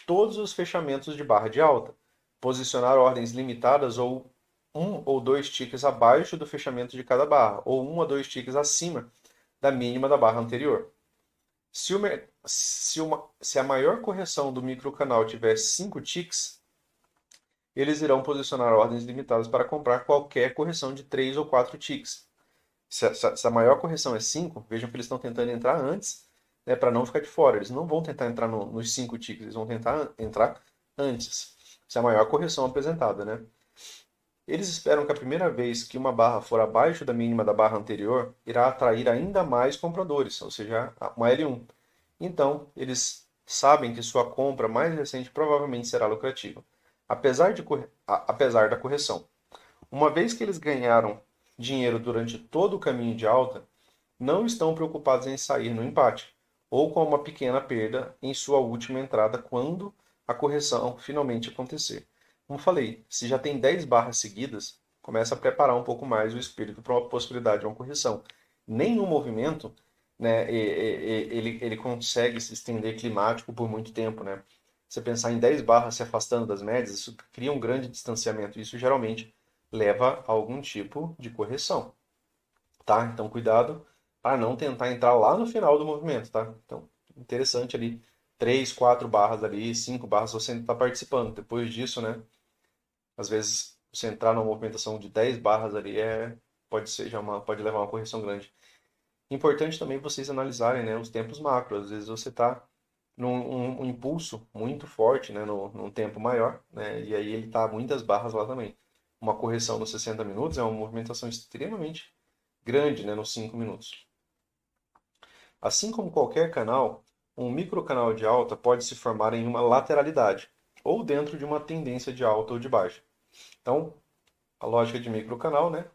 todos os fechamentos de barra de alta, posicionar ordens limitadas ou um ou dois ticks abaixo do fechamento de cada barra, ou um a dois ticks acima da mínima da barra anterior. Se a maior correção do microcanal tiver 5 ticks, eles irão posicionar ordens limitadas para comprar qualquer correção de 3 ou 4 ticks. Se a maior correção é 5, vejam que eles estão tentando entrar antes, né, para não ficar de fora. Eles não vão tentar entrar nos 5 ticks, eles vão tentar entrar antes. Se a maior correção apresentada, né? Eles esperam que a primeira vez que uma barra for abaixo da mínima da barra anterior, irá atrair ainda mais compradores, ou seja, uma L1. Então, eles sabem que sua compra mais recente provavelmente será lucrativa, apesar da correção. Uma vez que eles ganharam dinheiro durante todo o caminho de alta não estão preocupados em sair no empate ou com uma pequena perda em sua última entrada quando a correção finalmente acontecer. Como falei, se já tem 10 barras seguidas, começa a preparar um pouco mais o espírito para uma possibilidade de uma correção. Nenhum movimento, né, ele consegue se estender climático por muito tempo, né? Você pensar em 10 barras se afastando das médias, isso cria um grande distanciamento. Isso geralmente leva a algum tipo de correção, tá? Então, cuidado para não tentar entrar lá no final do movimento, tá? Então, interessante ali, 3, 4 barras ali, 5 barras, você ainda está participando. Depois disso, né? Às vezes, você entrar numa movimentação de 10 barras ali pode ser pode levar a uma correção grande. Importante também vocês analisarem, né, os tempos macro. Às vezes você está num impulso muito forte, né, num tempo maior, né, e aí ele está muitas barras lá também. Uma correção nos 60 minutos é uma movimentação extremamente grande, né, nos 5 minutos. Assim como qualquer canal, um microcanal de alta pode se formar em uma lateralidade, ou dentro de uma tendência de alta ou de baixa. Então, a lógica de microcanal, né,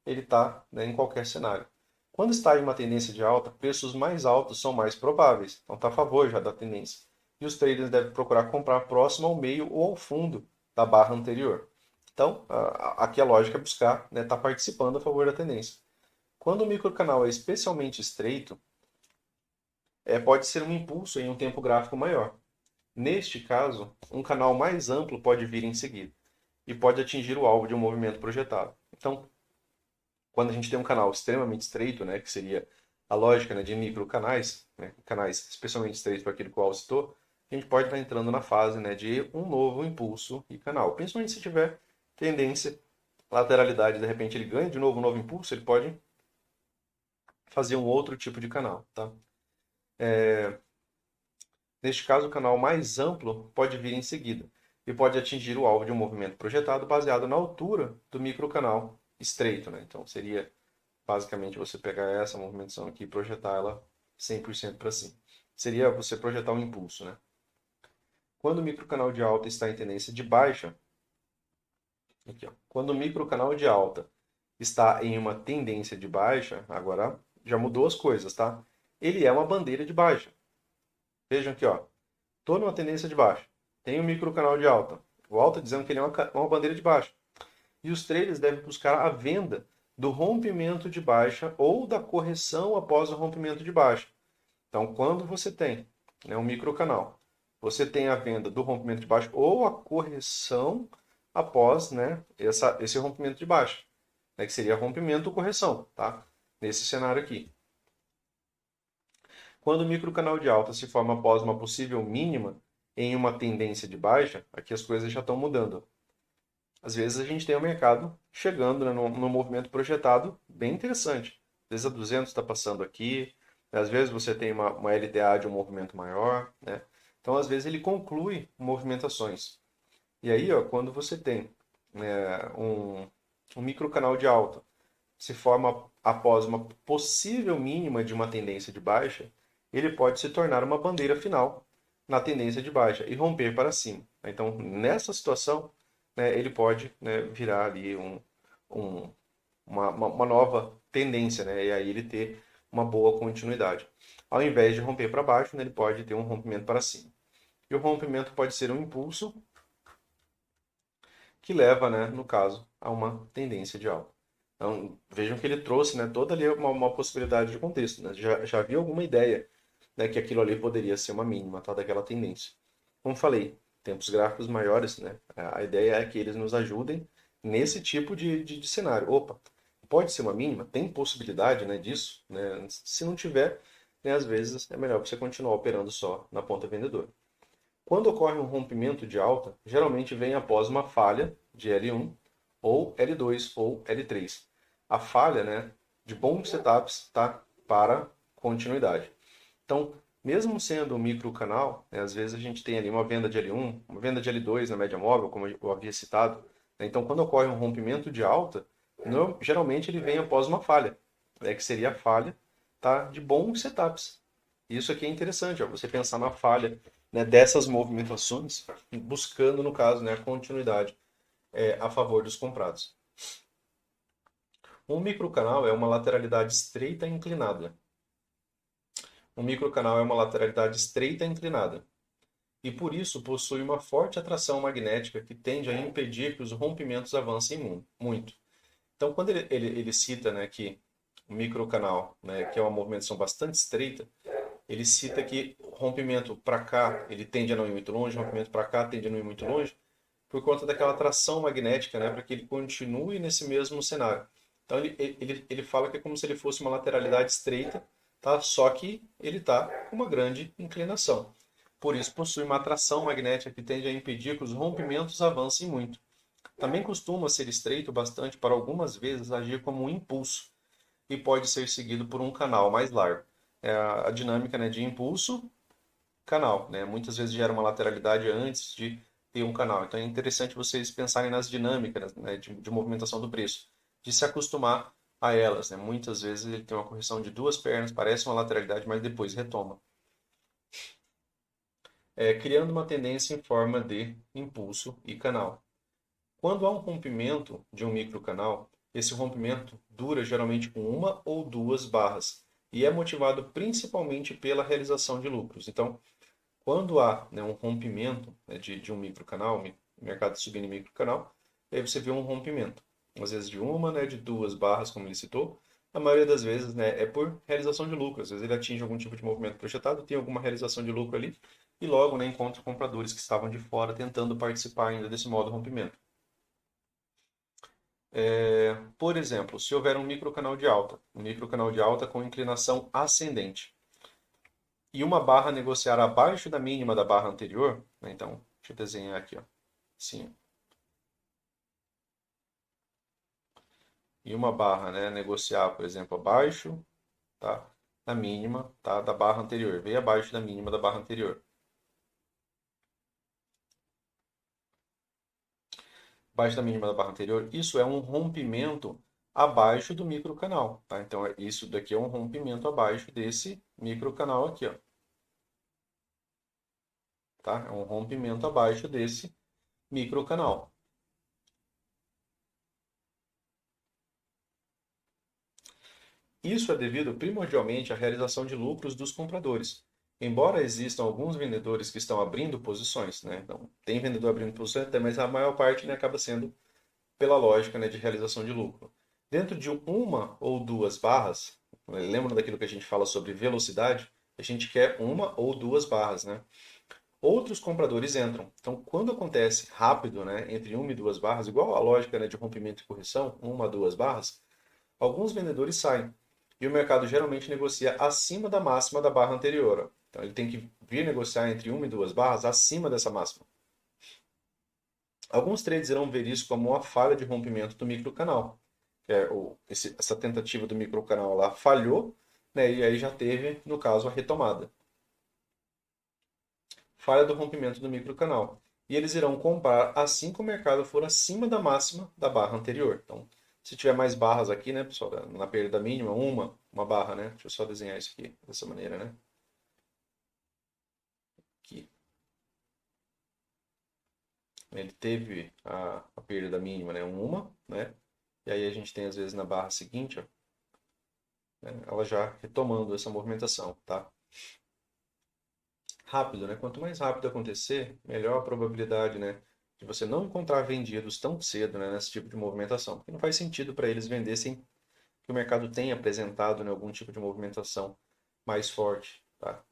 ele está, né, em qualquer cenário. Quando está em uma tendência de alta, preços mais altos são mais prováveis. Então está a favor já da tendência. E os traders devem procurar comprar próximo ao meio ou ao fundo da barra anterior. Então, aqui a lógica é buscar, né, estar participando a favor da tendência. Quando o microcanal é especialmente estreito, pode ser um impulso em um tempo gráfico maior. Neste caso, um canal mais amplo pode vir em seguida e pode atingir o alvo de um movimento projetado. Então, quando a gente tem um canal extremamente estreito, né, que seria a lógica, né, de microcanais, né, canais especialmente estreitos para aquele qual eu citou, a gente pode estar entrando na fase, né, de um novo impulso e canal. Principalmente se tiver tendência, lateralidade, de repente ele ganha de novo um novo impulso, ele pode fazer um outro tipo de canal, tá? Neste caso, o canal mais amplo pode vir em seguida e pode atingir o alvo de um movimento projetado baseado na altura do microcanal estreito, né? Então seria basicamente você pegar essa movimentação aqui e projetar ela 100% para cima. Seria você projetar um impulso, né? Quando o microcanal de alta está em tendência de baixa, aqui, ó. Quando o microcanal de alta está em uma tendência de baixa, agora já mudou as coisas, tá? Ele é uma bandeira de baixa. Vejam aqui, ó. Estou numa tendência de baixa. Tem um microcanal de alta. O alta dizendo que ele é uma bandeira de baixa. E os traders devem buscar a venda do rompimento de baixa ou da correção após o rompimento de baixa. Então, quando você tem, né, um microcanal, você tem a venda do rompimento de baixa ou a correção após, né, esse rompimento de baixa, né, que seria rompimento ou correção, tá? Nesse cenário aqui. Quando o microcanal de alta se forma após uma possível mínima em uma tendência de baixa, aqui as coisas já estão mudando. Às vezes a gente tem o mercado chegando, né, num movimento projetado bem interessante. Às vezes a 200 está passando aqui, às vezes você tem uma LTA de um movimento maior, né? Então, às vezes ele conclui movimentações. E aí, ó, quando você tem, né, um microcanal de alta se forma após uma possível mínima de uma tendência de baixa, ele pode se tornar uma bandeira final na tendência de baixa e romper para cima. Então, nessa situação, né, ele pode, né, virar ali um, uma nova tendência, né, e aí ele ter uma boa continuidade. Ao invés de romper para baixo, né, ele pode ter um rompimento para cima. E o rompimento pode ser um impulso que leva, né, no caso, a uma tendência de alta. Então, vejam que ele trouxe, né, toda ali uma possibilidade de contexto. Né? Já havia alguma ideia, né, que aquilo ali poderia ser uma mínima, tá, daquela tendência. Como falei, tempos gráficos maiores, né, a ideia é que eles nos ajudem nesse tipo de cenário. Opa, pode ser uma mínima? Tem possibilidade, né, disso? Né? Se não tiver, né, às vezes é melhor você continuar operando só na ponta vendedora. Quando ocorre um rompimento de alta, geralmente vem após uma falha de L1 ou L2 ou L3. A falha, né, de bons setups, tá, para continuidade. Então, mesmo sendo um microcanal, né, às vezes a gente tem ali uma venda de L1, uma venda de L2 na média móvel, como eu havia citado. Né? Então, quando ocorre um rompimento de alta, geralmente ele vem após uma falha, né, que seria a falha, tá, de bons setups. Isso aqui é interessante, ó, você pensar na falha, né, dessas movimentações, buscando, no caso, né, a continuidade a favor dos comprados. Um microcanal é uma lateralidade estreita e inclinada. Um microcanal é uma lateralidade estreita e inclinada, e por isso possui uma forte atração magnética que tende a impedir que os rompimentos avancem muito. Então, quando ele cita, né, que o microcanal, né, que é uma movimentação bastante estreita, ele cita que o rompimento para cá ele tende a não ir muito longe, o rompimento para cá tende a não ir muito longe, por conta daquela atração magnética, né, para que ele continue nesse mesmo cenário. Então ele fala que é como se ele fosse uma lateralidade estreita, tá? Só que ele está com uma grande inclinação. Por isso possui uma atração magnética que tende a impedir que os rompimentos avancem muito. Também costuma ser estreito bastante para algumas vezes agir como um impulso e pode ser seguido por um canal mais largo. É a dinâmica, né, de impulso canal, né? Muitas vezes gera uma lateralidade antes de ter um canal. Então é interessante vocês pensarem nas dinâmicas, né, de movimentação do preço, de se acostumar a elas, né? Muitas vezes ele tem uma correção de duas pernas, parece uma lateralidade, mas depois retoma. Criando uma tendência em forma de impulso e canal. Quando há um rompimento de um microcanal, esse rompimento dura geralmente com uma ou duas barras e é motivado principalmente pela realização de lucros. Então, quando há, né, um rompimento, né, de um microcanal, mercado subindo em microcanal, aí você vê um rompimento. Às vezes de uma, né, de duas barras, como ele citou. A maioria das vezes, né, é por realização de lucro. Às vezes ele atinge algum tipo de movimento projetado, tem alguma realização de lucro ali, e logo, né, encontra compradores que estavam de fora tentando participar ainda desse modo rompimento. Por exemplo, se houver um microcanal de alta com inclinação ascendente, e uma barra negociar abaixo da mínima da barra anterior, né? Então, deixa eu desenhar aqui, ó. Sim. E uma barra, né, negociar, por exemplo, abaixo, tá, da mínima, tá, da barra anterior. Veio abaixo da mínima da barra anterior. Abaixo da mínima da barra anterior, isso é um rompimento abaixo do microcanal, tá? Então, isso daqui é um rompimento abaixo desse microcanal aqui, ó, tá? É um rompimento abaixo desse microcanal. Isso é devido primordialmente à realização de lucros dos compradores. Embora existam alguns vendedores que estão abrindo posições, né? Então, tem vendedor abrindo posições, até, mas a maior parte, né, acaba sendo pela lógica, né, de realização de lucro. Dentro de uma ou duas barras, lembra daquilo que a gente fala sobre velocidade? A gente quer uma ou duas barras, né? Outros compradores entram. Então, quando acontece rápido, né, entre uma e duas barras, igual a lógica, né, de rompimento e correção, uma a duas barras, alguns vendedores saem. E o mercado geralmente negocia acima da máxima da barra anterior. Então ele tem que vir negociar entre uma e duas barras acima dessa máxima. Alguns trades irão ver isso como uma falha de rompimento do microcanal. Essa tentativa do microcanal lá falhou, né, e aí já teve, no caso, a retomada. Falha do rompimento do microcanal. E eles irão comprar assim que o mercado for acima da máxima da barra anterior. Então, se tiver mais barras aqui, né, pessoal, na perda mínima, uma barra, né? Deixa eu só desenhar isso aqui dessa maneira, né? Aqui. Ele teve a perda mínima, né? Né? E aí a gente tem, às vezes, na barra seguinte, ó, né, ela já retomando essa movimentação, tá? Rápido, né? Quanto mais rápido acontecer, melhor a probabilidade, né, de você não encontrar vendidos tão cedo, né, nesse tipo de movimentação. Porque não faz sentido para eles vender sem que o mercado tenha apresentado, né, algum tipo de movimentação mais forte, tá?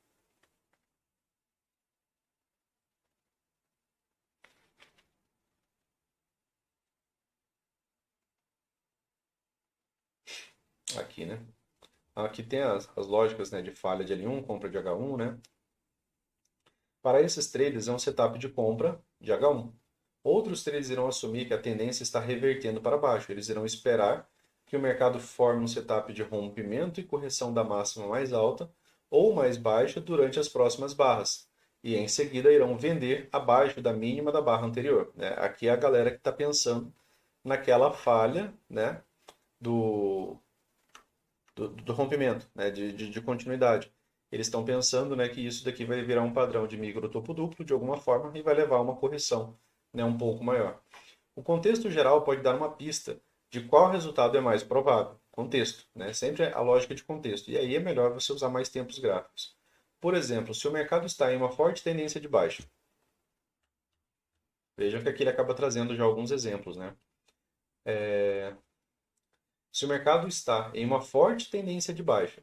Aqui, né? Aqui tem as lógicas, né, de falha de L1, compra de H1, né? Para esses traders é um setup de compra de H1. Outros traders irão assumir que a tendência está revertendo para baixo. Eles irão esperar que o mercado forme um setup de rompimento e correção da máxima mais alta ou mais baixa durante as próximas barras. E em seguida irão vender abaixo da mínima da barra anterior, né? Aqui é a galera que está pensando naquela falha, né, do, do rompimento, né, de continuidade. Eles estão pensando, né, que isso daqui vai virar um padrão de micro topo duplo de alguma forma e vai levar a uma correção, né, um pouco maior. O contexto geral pode dar uma pista de qual resultado é mais provável. Contexto, né? Sempre a lógica de contexto. E aí é melhor você usar mais tempos gráficos. Por exemplo, se o mercado está em uma forte tendência de baixa, veja que aqui ele acaba trazendo já alguns exemplos, né? Se o mercado está em uma forte tendência de baixa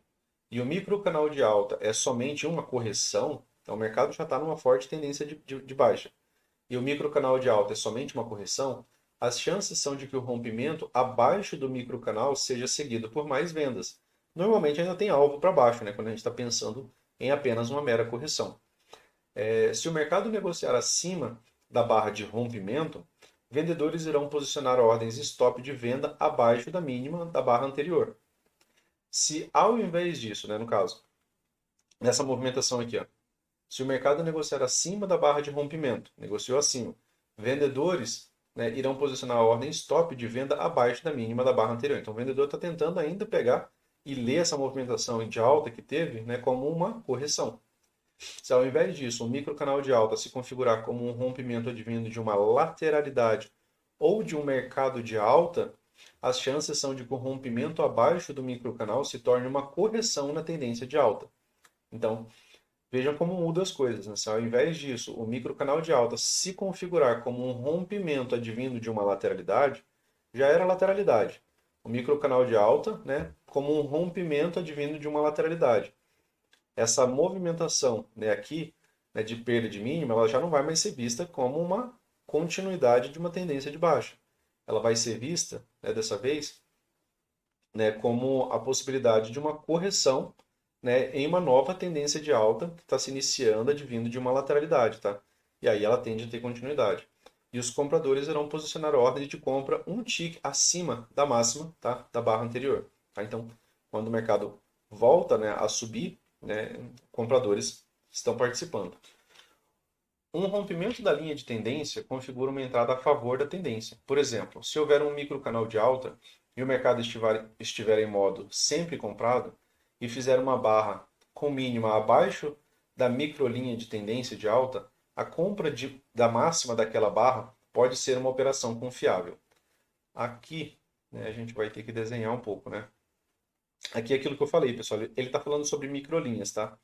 e o microcanal de alta é somente uma correção, então o mercado já está numa forte tendência de baixa e o microcanal de alta é somente uma correção, as chances são de que o rompimento abaixo do microcanal seja seguido por mais vendas. Normalmente ainda tem alvo para baixo, né, quando a gente está pensando em apenas uma mera correção. Se o mercado negociar acima da barra de rompimento, vendedores irão posicionar ordens stop de venda abaixo da mínima da barra anterior. Se ao invés disso, né, no caso, nessa movimentação aqui, ó, se o mercado negociar acima da barra de rompimento, negociou acima, vendedores, né, irão posicionar a ordem stop de venda abaixo da mínima da barra anterior. Então o vendedor está tentando ainda pegar e ler essa movimentação de alta que teve, né, como uma correção. Se ao invés disso o microcanal de alta se configurar como um rompimento advindo de uma lateralidade ou de um mercado de alta, as chances são de que o rompimento abaixo do microcanal se torne uma correção na tendência de alta. Então, vejam como muda as coisas. Né? Se ao invés disso o microcanal de alta se configurar como um rompimento advindo de uma lateralidade, já era lateralidade. O microcanal de alta, né, como um rompimento advindo de uma lateralidade. Essa movimentação, né, aqui, né, de perda de mínima, ela já não vai mais ser vista como uma continuidade de uma tendência de baixa. Ela vai ser vista, né, dessa vez, né, como a possibilidade de uma correção, né, em uma nova tendência de alta que está se iniciando advindo de uma lateralidade, tá? E aí ela tende a ter continuidade. E os compradores irão posicionar ordens de compra um tick acima da máxima, tá, da barra anterior. Tá? Então, quando o mercado volta, né, a subir, né, compradores estão participando. Um rompimento da linha de tendência configura uma entrada a favor da tendência. Por exemplo, se houver um microcanal de alta e o mercado estiver em modo sempre comprado e fizer uma barra com mínima abaixo da microlinha de tendência de alta, a compra da máxima daquela barra pode ser uma operação confiável. Aqui, né, a gente vai ter que desenhar um pouco, né? Aqui é aquilo que eu falei, pessoal. Ele está falando sobre microlinhas, tá?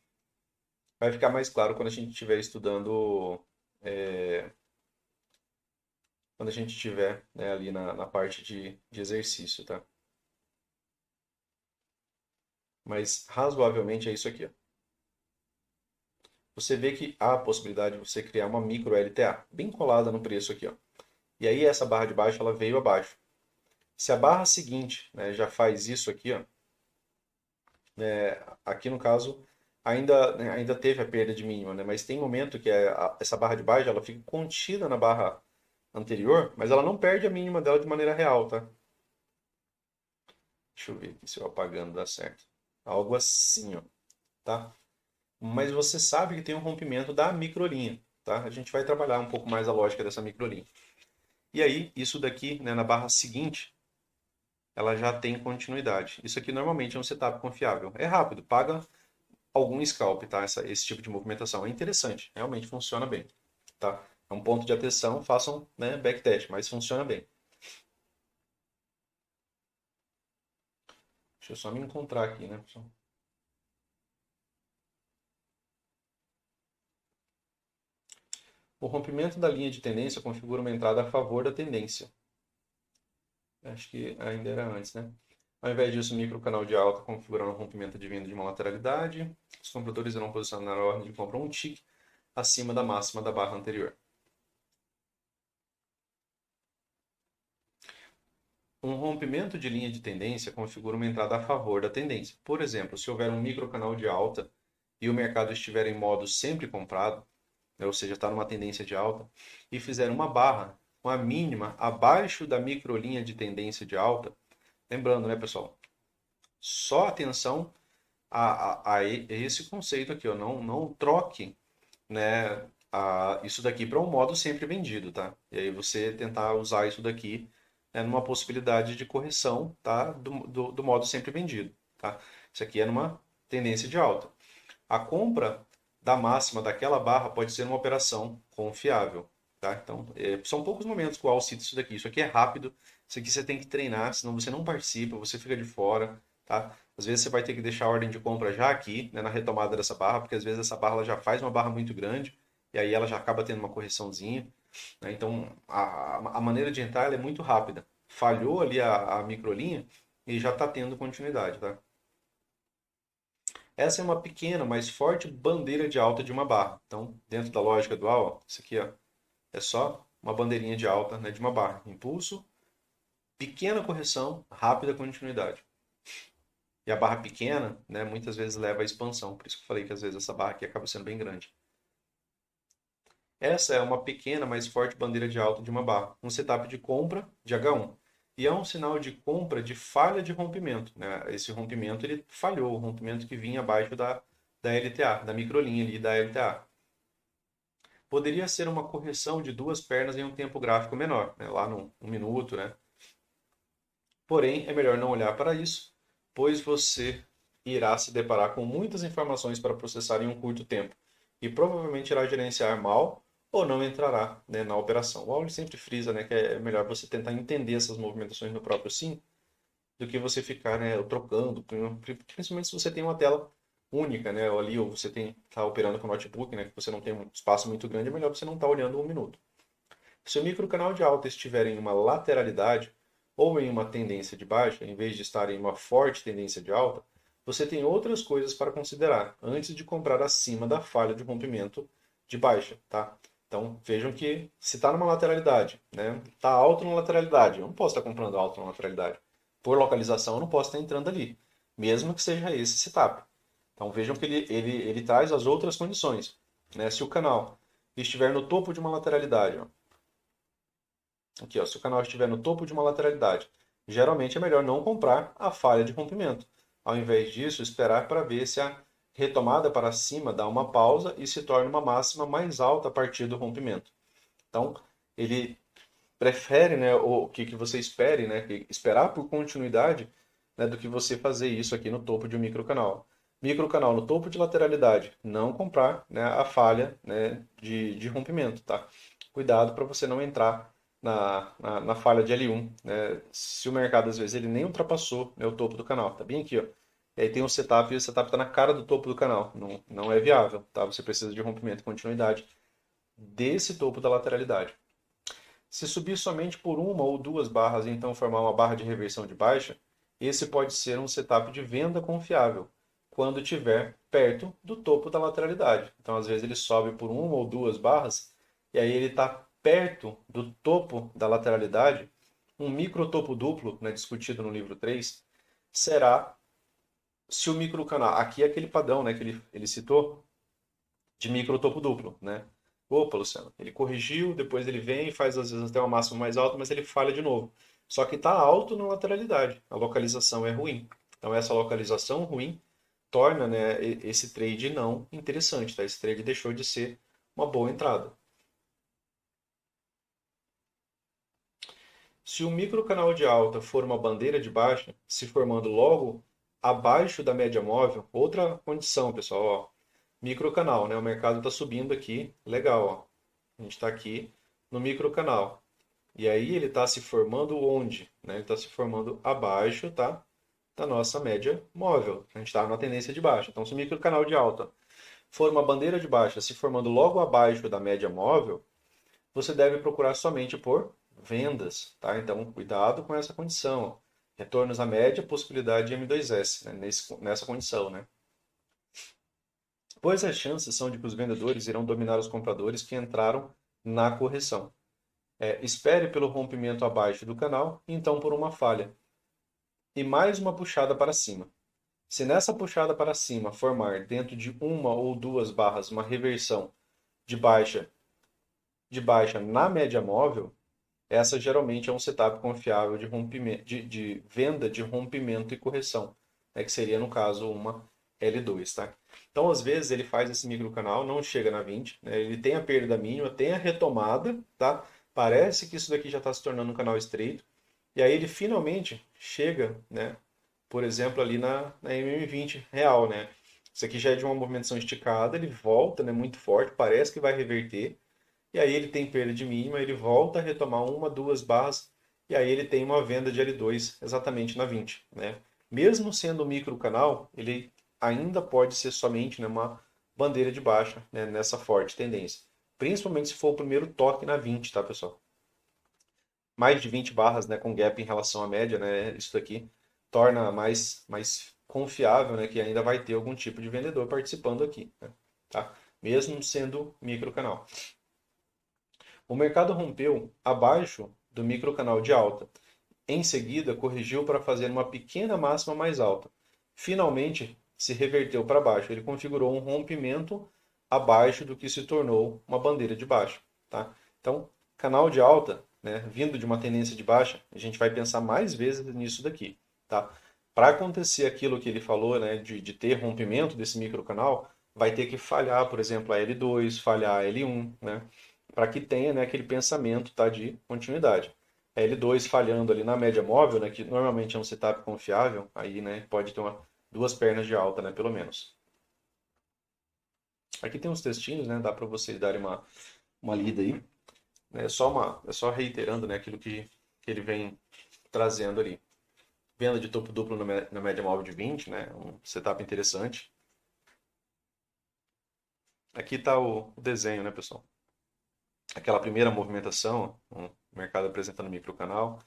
Vai ficar mais claro quando a gente estiver estudando, é, quando a gente estiver, né, ali na parte de exercício, tá? Mas razoavelmente é isso aqui, ó. Você vê que há a possibilidade de você criar uma micro LTA, bem colada no preço aqui, ó. E aí essa barra de baixo, ela veio abaixo. Se a barra seguinte, né, já faz isso aqui, ó, aqui no caso, ainda teve a perda de mínima, né? Mas tem momento que essa barra de baixo ela fica contida na barra anterior, mas ela não perde a mínima dela de maneira real, tá? Deixa eu ver aqui se eu apagando dá certo. Algo assim, ó, tá? Mas você sabe que tem um rompimento da microlinha, tá? A gente vai trabalhar um pouco mais a lógica dessa microlinha. E aí, isso daqui, né, na barra seguinte, ela já tem continuidade. Isso aqui normalmente é um setup confiável. É rápido, paga algum scalp, tá? Esse tipo de movimentação. É interessante, realmente funciona bem, tá? É um ponto de atenção, façam, né, backtest, mas funciona bem. Deixa eu só me encontrar aqui, né, pessoal? O rompimento da linha de tendência configura uma entrada a favor da tendência. Acho que ainda era antes, né? Ao invés disso, o micro canal de alta configurando um rompimento de venda de uma lateralidade. Os compradores irão posicionar a ordem de compra um tick acima da máxima da barra anterior. Um rompimento de linha de tendência configura uma entrada a favor da tendência. Por exemplo, se houver um micro canal de alta e o mercado estiver em modo sempre comprado, ou seja, está numa tendência de alta, e fizer uma barra com a mínima abaixo da microlinha de tendência de alta, lembrando, né, pessoal? Só atenção a esse conceito aqui, ó. Não troque, né, isso daqui para um modo sempre vendido, tá? E aí você tentar usar isso daqui, né, numa possibilidade de correção, tá? Do modo sempre vendido, tá? Isso aqui é numa tendência de alta. A compra da máxima daquela barra pode ser uma operação confiável, tá? Então, são poucos momentos que o Al cita isso daqui. Isso aqui é rápido, isso aqui você tem que treinar, senão você não participa, você fica de fora, tá? Às vezes você vai ter que deixar a ordem de compra já aqui, né, na retomada dessa barra, porque às vezes essa barra ela já faz uma barra muito grande, e aí ela já acaba tendo uma correçãozinha, né? Então, a maneira de entrar ela é muito rápida. Falhou ali a microlinha e já está tendo continuidade, tá? Essa é uma pequena, mas forte bandeira de alta de uma barra. Então, dentro da lógica dual, ó, isso aqui ó, é só uma bandeirinha de alta, né, de uma barra. Impulso, pequena correção, rápida continuidade. E a barra pequena, né, muitas vezes leva à expansão. Por isso que eu falei que às vezes essa barra aqui acaba sendo bem grande. Essa é uma pequena, mas forte bandeira de alta de uma barra. Um setup de compra de H1. E é um sinal de compra de falha de rompimento, né? Esse rompimento ele falhou, o rompimento que vinha abaixo da LTA, da microlinha ali da LTA. Poderia ser uma correção de duas pernas em um tempo gráfico menor, né? Lá no 1 minuto, né? Porém, é melhor não olhar para isso, pois você irá se deparar com muitas informações para processar em um curto tempo e provavelmente irá gerenciar mal ou não entrará, né, na operação. O Auli sempre frisa, né, que é melhor você tentar entender essas movimentações no próprio sim do que você ficar, né, trocando, principalmente se você tem uma tela única, né, ali ou você está operando com notebook, né, que você não tem um espaço muito grande, é melhor você não estar olhando 1 minuto. Se o microcanal de alta estiver em uma lateralidade ou em uma tendência de baixa, em vez de estar em uma forte tendência de alta, você tem outras coisas para considerar antes de comprar acima da falha de rompimento de baixa, tá? Então vejam que se está numa lateralidade, né? Está alto na lateralidade, eu não posso estar comprando alto na lateralidade. Por localização, eu não posso estar entrando ali, mesmo que seja esse setup. Então vejam que ele traz as outras condições, né? Se o canal estiver no topo de uma lateralidade, ó, aqui, ó, se o canal estiver no topo de uma lateralidade, geralmente é melhor não comprar a falha de rompimento. Ao invés disso, esperar para ver se a retomada para cima dá uma pausa e se torna uma máxima mais alta a partir do rompimento. Então, ele prefere, né, o que você espere, né, esperar por continuidade, né, do que você fazer isso aqui no topo de um microcanal. Microcanal no topo de lateralidade, não comprar, né, a falha, né, de rompimento, tá? Cuidado para você não entrar na falha de L1, né? Se o mercado às vezes ele nem ultrapassou, né, o topo do canal, tá bem aqui, ó. E aí tem um setup e o setup está na cara do topo do canal, não é viável, tá? Você precisa de rompimento e continuidade desse topo da lateralidade. Se subir somente por uma ou duas barras e então formar uma barra de reversão de baixa, esse pode ser um setup de venda confiável, quando estiver perto do topo da lateralidade. Então, às vezes, ele sobe por uma ou duas barras, e aí ele está perto do topo da lateralidade. Um micro topo duplo, né, discutido no livro 3, será se o microcanal, aqui é aquele padrão, né, que ele citou, de micro topo duplo, né? Opa, Luciano, ele corrigiu, depois ele vem e faz às vezes até uma máxima mais alta, mas ele falha de novo. Só que está alto na lateralidade, a localização é ruim. Então essa localização ruim torna, né, esse trade não interessante, tá? Esse trade deixou de ser uma boa entrada. Se o microcanal de alta for uma bandeira de baixa, se formando logo abaixo da média móvel, outra condição, pessoal, ó, microcanal, né? O mercado está subindo aqui, legal, ó. A gente está aqui no microcanal. E aí ele está se formando onde? Né? Ele está se formando abaixo, tá? Da nossa média móvel. A gente está na tendência de baixa. Então, se o microcanal de alta for uma bandeira de baixa se formando logo abaixo da média móvel, você deve procurar somente por vendas, tá? Então, cuidado com essa condição. Retornos à média, possibilidade de M2S, né? Nessa condição, né? Pois as chances são de que os vendedores irão dominar os compradores que entraram na correção. Espere pelo rompimento abaixo do canal e então por uma falha. E mais uma puxada para cima. Se nessa puxada para cima formar dentro de uma ou duas barras uma reversão de baixa, na média móvel, essa geralmente é um setup confiável de, rompimento, de venda de rompimento e correção, né, que seria no caso uma L2, tá? Então, às vezes, ele faz esse microcanal, não chega na 20, né? Ele tem a perda mínima, tem a retomada, tá? Parece que isso daqui já está se tornando um canal estreito. E aí ele finalmente chega, né? Por exemplo, ali na MM20 real, né? Isso aqui já é de uma movimentação esticada, ele volta, né, muito forte, parece que vai reverter. e aí ele tem perda de mínima, ele volta a retomar uma, duas barras, e aí ele tem uma venda de L2 exatamente na 20, né? Mesmo sendo um micro canal, ele ainda pode ser somente, né, uma bandeira de baixa, né, nessa forte tendência. Principalmente se for o primeiro toque na 20, tá, pessoal? Mais de 20 barras, né, com gap em relação à média, né, isso daqui torna mais confiável, né, que ainda vai ter algum tipo de vendedor participando aqui, né, tá? Mesmo sendo micro canal. O mercado rompeu abaixo do micro canal de alta. Em seguida, corrigiu para fazer uma pequena máxima mais alta. Finalmente, se reverteu para baixo. Ele configurou um rompimento abaixo do que se tornou uma bandeira de baixa, tá? Então, canal de alta, né, vindo de uma tendência de baixa, a gente vai pensar mais vezes nisso daqui, tá? Para acontecer aquilo que ele falou, né, de ter rompimento desse microcanal, vai ter que falhar, por exemplo, a L2, falhar a L1, né, para que tenha, né, aquele pensamento, tá, de continuidade. A L2 falhando ali na média móvel, né, que normalmente é um setup confiável, aí, né, pode ter duas pernas de alta, né, pelo menos. Aqui tem uns textinhos, né, dá para vocês darem uma lida aí. É só reiterando, né, aquilo que ele vem trazendo ali. Venda de topo duplo na média móvel de 20, né, um setup interessante. Aqui está o desenho, né, pessoal? Aquela primeira movimentação, o mercado apresentando microcanal,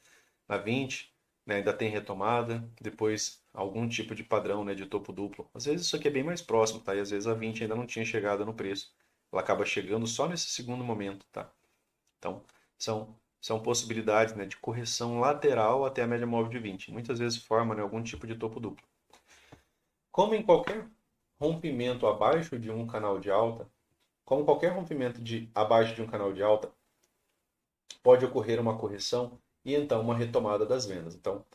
na 20, né, ainda tem retomada, depois algum tipo de padrão, né, de topo duplo. Às vezes isso aqui é bem mais próximo, tá? E às vezes a 20 ainda não tinha chegado no preço. Ela acaba chegando só nesse segundo momento, tá? Então, são possibilidades, né, de correção lateral até a média móvel de 20. Muitas vezes forma, né, algum tipo de topo duplo. Como em qualquer rompimento abaixo de um canal de alta, como qualquer rompimento abaixo de um canal de alta, pode ocorrer uma correção e então uma retomada das vendas. Então,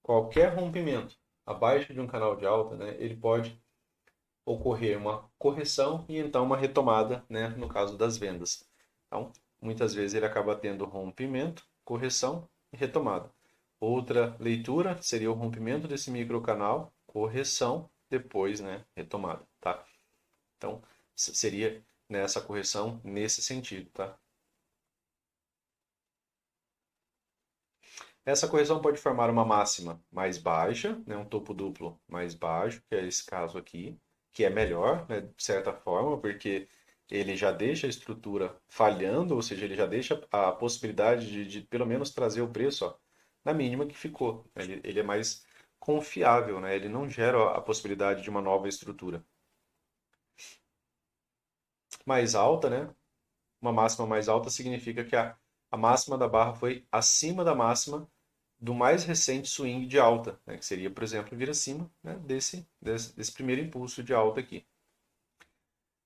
qualquer rompimento abaixo de um canal de alta, né, ele pode ocorrer uma correção e então uma retomada, né, no caso das vendas. Então, muitas vezes ele acaba tendo rompimento, correção e retomada. Outra leitura seria o rompimento desse microcanal, correção, depois, né, retomada, tá? Então, seria nessa correção nesse sentido, tá? Essa correção pode formar uma máxima mais baixa, né, um topo duplo mais baixo, que é esse caso aqui, que é melhor, né, de certa forma, porque ele já deixa a estrutura falhando, ou seja, ele já deixa a possibilidade de pelo menos trazer o preço, ó, na mínima que ficou. Ele é mais confiável, né? Ele não gera a possibilidade de uma nova estrutura. Mais alta, né? Uma máxima mais alta significa que a máxima da barra foi acima da máxima do mais recente swing de alta, né, que seria, por exemplo, vir acima, né, desse primeiro impulso de alta aqui,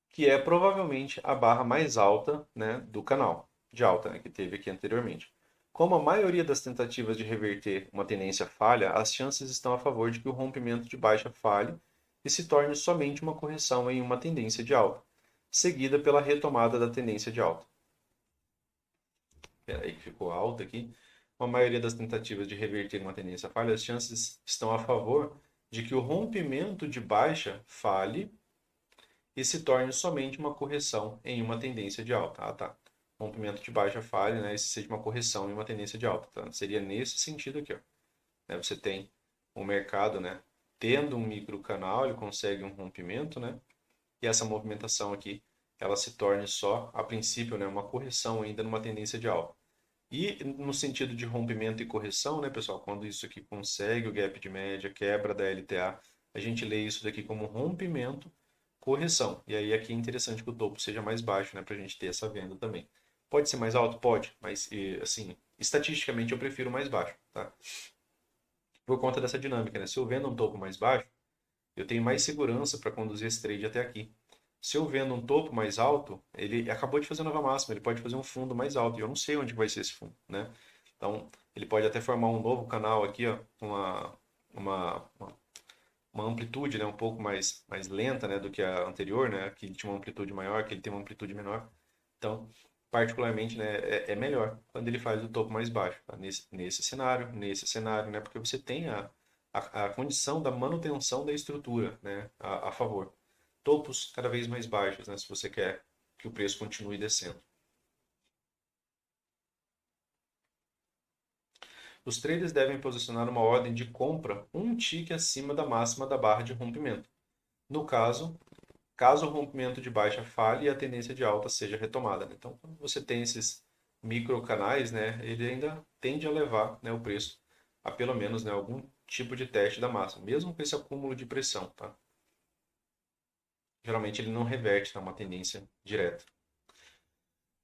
que é provavelmente a barra mais alta, né, do canal de alta, né, que teve aqui anteriormente. Como a maioria das tentativas de reverter uma tendência falha, as chances estão a favor de que o rompimento de baixa falhe e se torne somente uma correção em uma tendência de alta, seguida pela retomada da tendência de alta. Aí que ficou alta aqui. Com a maioria das tentativas de reverter uma tendência falha, as chances estão a favor de que o rompimento de baixa falhe e se torne somente uma correção em uma tendência de alta. Ah, tá. Rompimento de baixa falhe, né? E seja uma correção em uma tendência de alta. Tá? Seria nesse sentido aqui, ó. Né? Você tem o mercado, né? Tendo um microcanal, ele consegue um rompimento, né? E essa movimentação aqui, ela se torne só, a princípio, né? Uma correção ainda numa tendência de alta. E no sentido de rompimento e correção, né, pessoal? Quando isso aqui consegue o gap de média, quebra da LTA, a gente lê isso daqui como rompimento, correção. E aí aqui é interessante que o topo seja mais baixo, né, para a gente ter essa venda também. Pode ser mais alto? Pode, mas assim, estatisticamente eu prefiro mais baixo, tá? Por conta dessa dinâmica, né? Se eu vendo um topo mais baixo, eu tenho mais segurança para conduzir esse trade até aqui. Se eu vendo um topo mais alto, ele acabou de fazer nova máxima, ele pode fazer um fundo mais alto, e eu não sei onde vai ser esse fundo, né? Então, ele pode até formar um novo canal aqui, ó, uma, uma, uma amplitude, né, um pouco mais lenta, né, do que a anterior, né? Aqui ele tinha uma amplitude maior, aqui ele tem uma amplitude menor. Então, particularmente, né, é melhor quando ele faz o topo mais baixo, tá? Nesse cenário, né? Porque você tem a condição da manutenção da estrutura, né, a favor. Topos cada vez mais baixos, né, se você quer que o preço continue descendo. Os traders devem posicionar uma ordem de compra um tick acima da máxima da barra de rompimento. No caso o rompimento de baixa falhe e a tendência de alta seja retomada, né? Então, quando você tem esses micro canais, né, ele ainda tende a levar, né, o preço a pelo menos, né, algum tipo de teste da máxima, mesmo com esse acúmulo de pressão, tá? Geralmente ele não reverte, tá, uma tendência direta.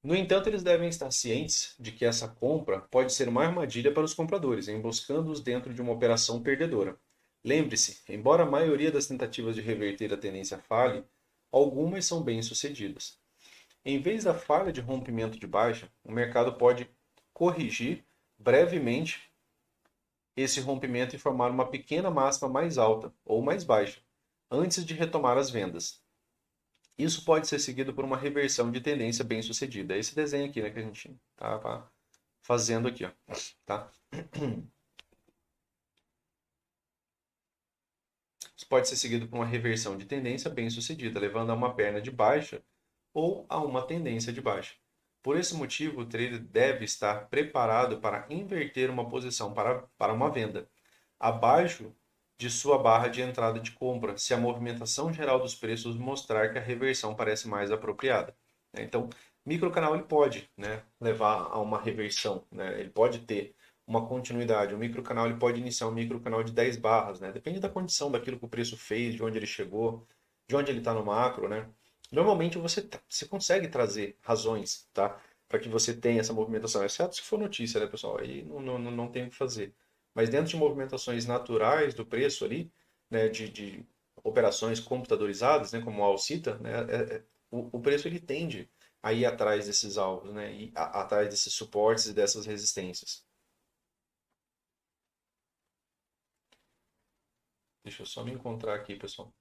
No entanto, eles devem estar cientes de que essa compra pode ser uma armadilha para os compradores, emboscando-os dentro de uma operação perdedora. Lembre-se, embora a maioria das tentativas de reverter a tendência falhe, algumas são bem-sucedidas. Em vez da falha de rompimento de baixa, o mercado pode corrigir brevemente esse rompimento e formar uma pequena máxima mais alta ou mais baixa, antes de retomar as vendas. Isso pode ser seguido por uma reversão de tendência bem-sucedida. Esse desenho aqui, né, que a gente estava fazendo aqui, ó, tá? Isso pode ser seguido por uma reversão de tendência bem-sucedida, levando a uma perna de baixa ou a uma tendência de baixa. Por esse motivo, o trader deve estar preparado para inverter uma posição para uma venda abaixo de sua barra de entrada de compra, se a movimentação geral dos preços mostrar que a reversão parece mais apropriada. Então, microcanal ele pode, né, levar a uma reversão, né, ele pode ter uma continuidade. O microcanal ele pode iniciar um microcanal de 10 barras, né, depende da condição daquilo que o preço fez, de onde ele chegou, de onde ele está no macro, né. Normalmente você consegue trazer razões, tá, para que você tenha essa movimentação, exceto se for notícia, né, pessoal? Aí não tem o que fazer. Mas dentro de movimentações naturais do preço ali, né, de operações computadorizadas, né, como o Alcita, né, o preço ele tende a ir atrás desses alvos, né, e atrás desses suportes e dessas resistências. Deixa eu só me encontrar aqui, pessoal.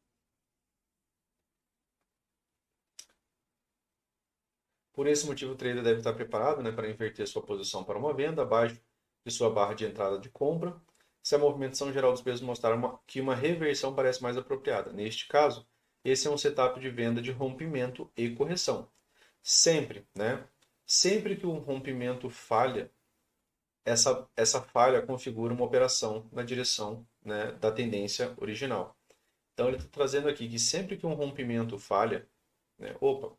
Por esse motivo, o trader deve estar preparado, né, para inverter sua posição para uma venda abaixo de sua barra de entrada de compra, se a movimentação geral dos preços mostrar que uma reversão parece mais apropriada. Neste caso, esse é um setup de venda de rompimento e correção. Sempre, né? Sempre que um rompimento falha, essa falha configura uma operação na direção, né, da tendência original. Então ele está trazendo aqui que sempre que um rompimento falha, né, opa,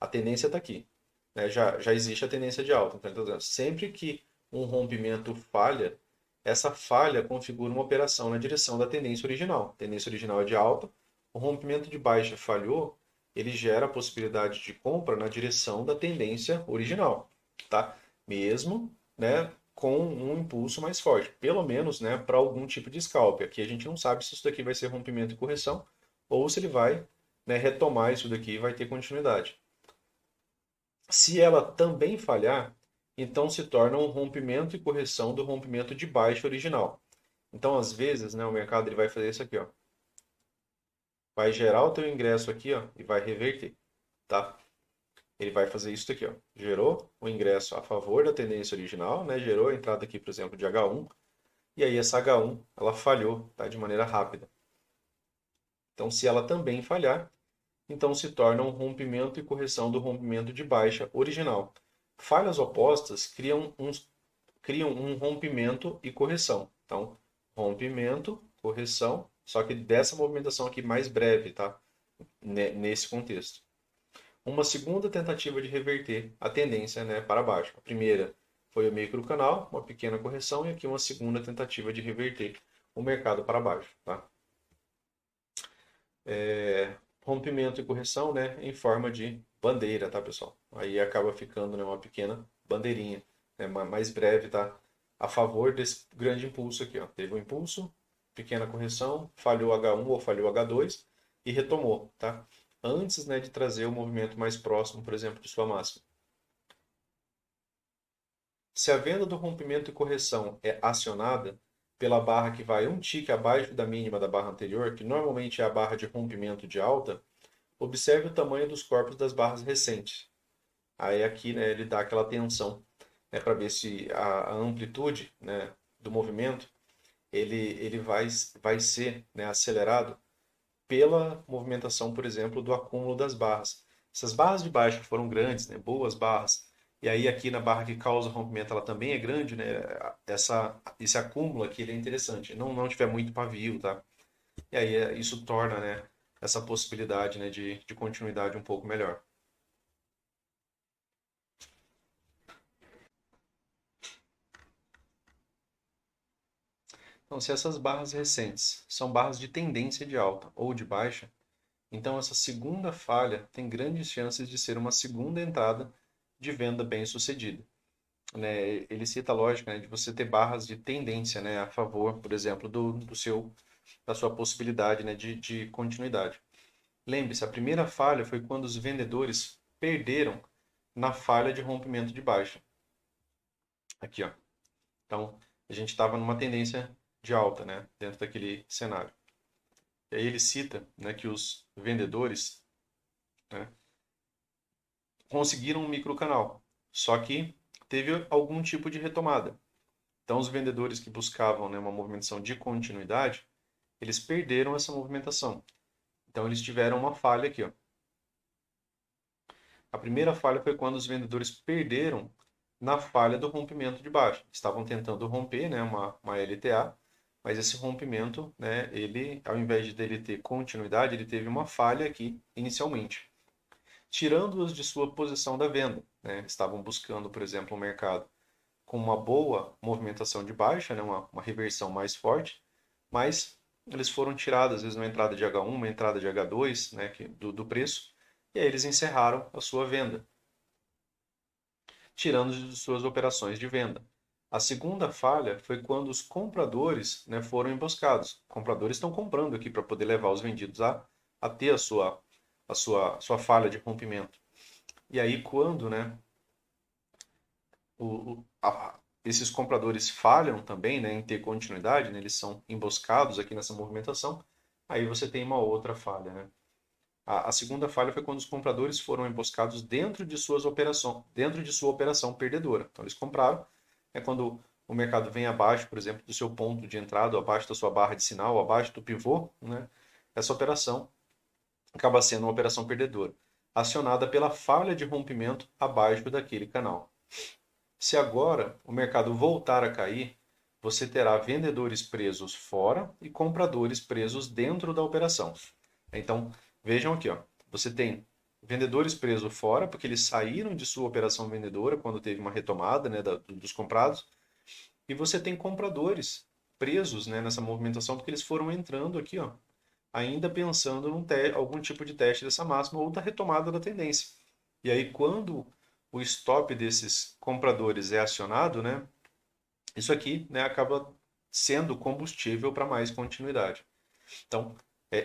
a tendência está aqui, né, já existe a tendência de alta. Então ele está dizendo, sempre que um rompimento falha, essa falha configura uma operação na direção da tendência original. A tendência original é de alta, o rompimento de baixa falhou, ele gera a possibilidade de compra na direção da tendência original, tá? Mesmo, né, com um impulso mais forte, pelo menos, né, para algum tipo de scalp. Aqui a gente não sabe se isso daqui vai ser rompimento e correção ou se ele vai, né, retomar isso daqui e vai ter continuidade. Se ela também falhar, então se torna um rompimento e correção do rompimento de baixa original. Então, às vezes, né, o mercado ele vai fazer isso aqui, ó. Vai gerar o teu ingresso aqui, ó, e vai reverter, tá? Ele vai fazer isso aqui, ó. Gerou o ingresso a favor da tendência original, né? Gerou a entrada aqui, por exemplo, de H1, e aí essa H1, ela falhou, tá? De maneira rápida. Então, se ela também falhar, então se torna um rompimento e correção do rompimento de baixa original. Falhas opostas criam um rompimento e correção. Então, rompimento, correção, só que dessa movimentação aqui mais breve, tá? Nesse contexto. Uma segunda tentativa de reverter a tendência, né, para baixo. A primeira foi o microcanal, uma pequena correção, e aqui uma segunda tentativa de reverter o mercado para baixo, tá? Rompimento e correção, né, em forma de bandeira, tá, pessoal? Aí acaba ficando, né, uma pequena bandeirinha, né, mais breve, tá? A favor desse grande impulso aqui, ó. Teve um impulso, pequena correção, falhou H1 ou falhou H2 e retomou, tá? Antes, né, de trazer o movimento mais próximo, por exemplo, de sua máxima. Se a venda do rompimento e correção é acionada pela barra que vai um tique abaixo da mínima da barra anterior, que normalmente é a barra de rompimento de alta, observe o tamanho dos corpos das barras recentes. Aí aqui, né, ele dá aquela tensão, né, para ver se a amplitude, né, do movimento ele vai ser, né, acelerado pela movimentação, por exemplo, do acúmulo das barras. Essas barras de baixo foram grandes, né, boas barras, E aí aqui na barra que causa rompimento ela também é grande, né? Esse acúmulo aqui ele é interessante. Não tiver muito pavio, tá? E aí isso torna, né, essa possibilidade, né, de continuidade um pouco melhor. Então, se essas barras recentes são barras de tendência de alta ou de baixa, então essa segunda falha tem grandes chances de ser uma segunda entrada de venda bem-sucedida, né? Ele cita a lógica, né, de você ter barras de tendência, né, a favor, por exemplo, da sua possibilidade, né, de continuidade. Lembre-se, a primeira falha foi quando os vendedores perderam na falha de rompimento de baixa. Aqui, ó. Então, a gente estava numa tendência de alta, né, dentro daquele cenário. E aí ele cita, né, que os vendedores, né, conseguiram um microcanal, só que teve algum tipo de retomada. Então, os vendedores que buscavam, né, uma movimentação de continuidade, eles perderam essa movimentação. Então, eles tiveram uma falha aqui, ó. A primeira falha foi quando os vendedores perderam na falha do rompimento de baixa. Estavam tentando romper, né, uma LTA, mas esse rompimento, né, ele, ao invés de dele ter continuidade, ele teve uma falha aqui inicialmente, tirando-os de sua posição da venda, né? Estavam buscando, por exemplo, um mercado com uma boa movimentação de baixa, né, uma reversão mais forte, mas eles foram tirados, às vezes, uma entrada de H1, uma entrada de H2, né, do preço, e aí eles encerraram a sua venda, tirando de suas operações de venda. A segunda falha foi quando os compradores, né, foram emboscados. Compradores estão comprando aqui para poder levar os vendidos a ter a sua falha de rompimento. E aí, quando, né, esses compradores falham também, né, em ter continuidade, né, eles são emboscados aqui nessa movimentação, aí você tem uma outra falha, né? A segunda falha foi quando os compradores foram emboscados dentro de sua operação perdedora. Então eles compraram, é quando o mercado vem abaixo, por exemplo, do seu ponto de entrada, abaixo da sua barra de sinal, abaixo do pivô, né? Essa operação acaba sendo uma operação perdedora, acionada pela falha de rompimento abaixo daquele canal. Se agora o mercado voltar a cair, você terá vendedores presos fora e compradores presos dentro da operação. Então, vejam aqui, ó, você tem vendedores presos fora, porque eles saíram de sua operação vendedora quando teve uma retomada, né, dos comprados, e você tem compradores presos, né, nessa movimentação, porque eles foram entrando aqui, ó, ainda pensando algum tipo de teste dessa máxima ou da retomada da tendência. E aí, quando o stop desses compradores é acionado, né, isso aqui, né, acaba sendo combustível para mais continuidade. Então,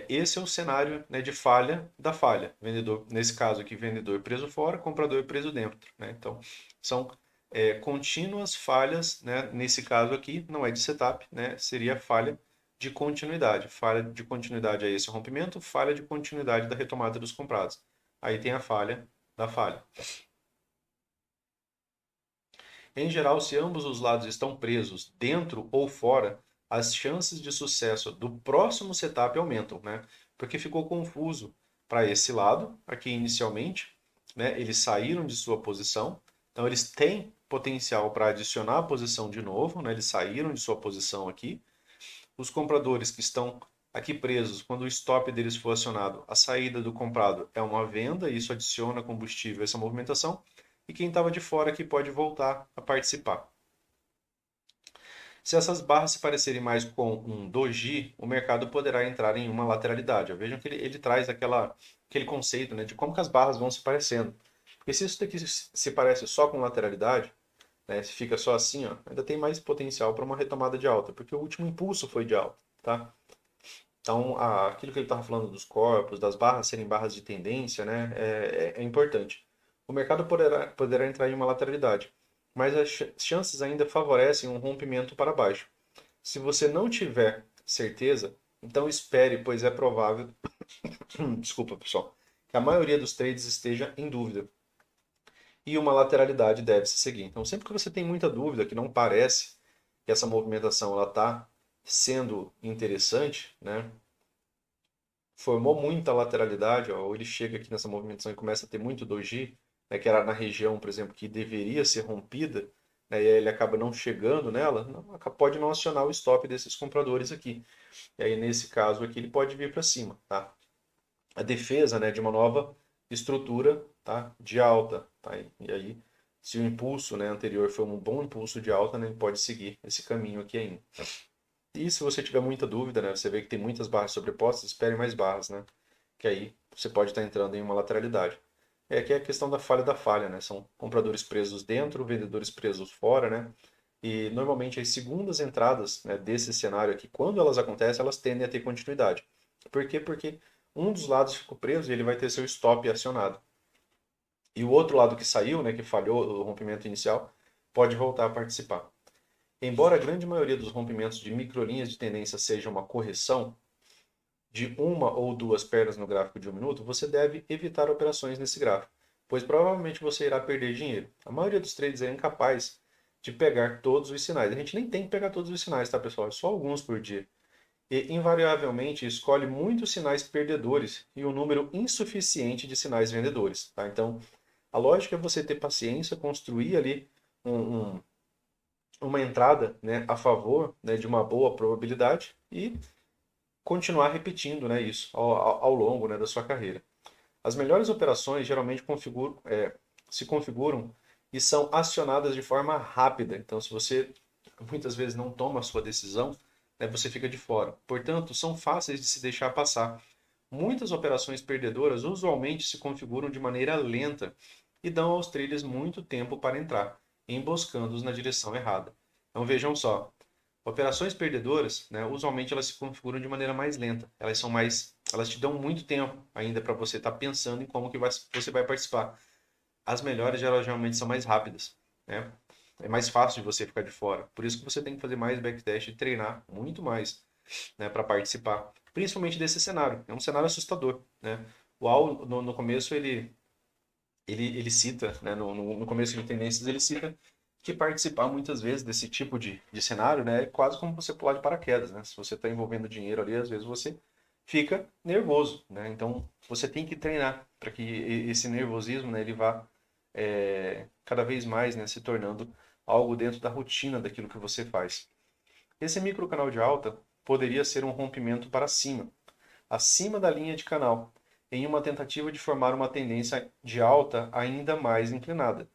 esse é o cenário, né, de falha da falha. Vendedor, nesse caso aqui, vendedor preso fora, comprador preso dentro, né? Então, são contínuas falhas, né? Nesse caso aqui, não é de setup, né? Seria falha de continuidade. Falha de continuidade é esse rompimento, falha de continuidade da retomada dos comprados. Aí tem a falha da falha. Em geral, se ambos os lados estão presos, dentro ou fora, as chances de sucesso do próximo setup aumentam, né? Porque ficou confuso para esse lado, aqui inicialmente, né? Eles saíram de sua posição, então eles têm potencial para adicionar a posição de novo, né? Eles saíram de sua posição aqui. Os compradores que estão aqui presos, quando o stop deles for acionado, a saída do comprado é uma venda, e isso adiciona combustível a essa movimentação e quem estava de fora aqui pode voltar a participar. Se essas barras se parecerem mais com um doji, o mercado poderá entrar em uma lateralidade. Vejam que ele traz aquele conceito, né, de como que as barras vão se parecendo. Porque se isso daqui se parece só com lateralidade, né, se fica só assim, ó, ainda tem mais potencial para uma retomada de alta, porque o último impulso foi de alta, tá? Então, aquilo que ele estava falando dos corpos, das barras serem barras de tendência, né, é importante. O mercado poderá entrar em uma lateralidade, mas as chances ainda favorecem um rompimento para baixo. Se você não tiver certeza, então espere, pois é provável, desculpa pessoal, que a maioria dos trades esteja em dúvida e uma lateralidade deve se seguir. Então, sempre que você tem muita dúvida, que não parece que essa movimentação ela está sendo interessante, né? Formou muita lateralidade, ó, ou ele chega aqui nessa movimentação e começa a ter muito doji, né, que era na região, por exemplo, que deveria ser rompida, né, e aí ele acaba não chegando nela, pode não acionar o stop desses compradores aqui. E aí, nesse caso aqui, ele pode vir para cima, tá? A defesa, né, de uma nova estrutura, tá, de alta, tá? E aí, se o impulso, né, anterior foi um bom impulso de alta, né, ele pode seguir esse caminho aqui ainda. E se você tiver muita dúvida, né, você vê que tem muitas barras sobrepostas, espere mais barras, né? Que aí você pode estar entrando em uma lateralidade. É que é a questão da falha, né? São compradores presos dentro, vendedores presos fora, né? E normalmente as segundas entradas, né, desse cenário aqui, quando elas acontecem, elas tendem a ter continuidade. Por quê? Porque um dos lados ficou preso e ele vai ter seu stop acionado. E o outro lado que saiu, né, que falhou o rompimento inicial, pode voltar a participar. Embora a grande maioria dos rompimentos de microlinhas de tendência seja uma correção de uma ou duas pernas no gráfico de um minuto, você deve evitar operações nesse gráfico, pois provavelmente você irá perder dinheiro. A maioria dos traders é incapaz de pegar todos os sinais. A gente nem tem que pegar todos os sinais, tá, pessoal? É só alguns por dia. E invariavelmente escolhe muitos sinais perdedores e um número insuficiente de sinais vendedores, tá? Então, a lógica é você ter paciência, construir ali um, um uma entrada, né, a favor, né, de uma boa probabilidade e continuar repetindo, né, isso ao longo, né, da sua carreira. As melhores operações geralmente se configuram e são acionadas de forma rápida. Então, se você muitas vezes não toma a sua decisão, né, você fica de fora. Portanto, são fáceis de se deixar passar. Muitas operações perdedoras usualmente se configuram de maneira lenta e dão aos traders muito tempo para entrar, emboscando-os na direção errada. Então vejam só, operações perdedoras, né, usualmente elas se configuram de maneira mais lenta. Elas te dão muito tempo ainda para você estar pensando em como que você vai participar. As melhores geralmente são mais rápidas, né? É mais fácil de você ficar de fora. Por isso que você tem que fazer mais backtest e treinar muito mais, né, para participar. Principalmente desse cenário. É um cenário assustador, né? O Al, no começo, ele cita, né, no começo de Tendências, ele cita que participar muitas vezes desse tipo de cenário, né, é quase como você pular de paraquedas, né? Se você está envolvendo dinheiro ali, às vezes você fica nervoso, né? Então, você tem que treinar para que esse nervosismo, né, ele vá cada vez mais, né, se tornando algo dentro da rotina daquilo que você faz. Esse microcanal de alta poderia ser um rompimento para cima, acima da linha de canal, em uma tentativa de formar uma tendência de alta ainda mais inclinada.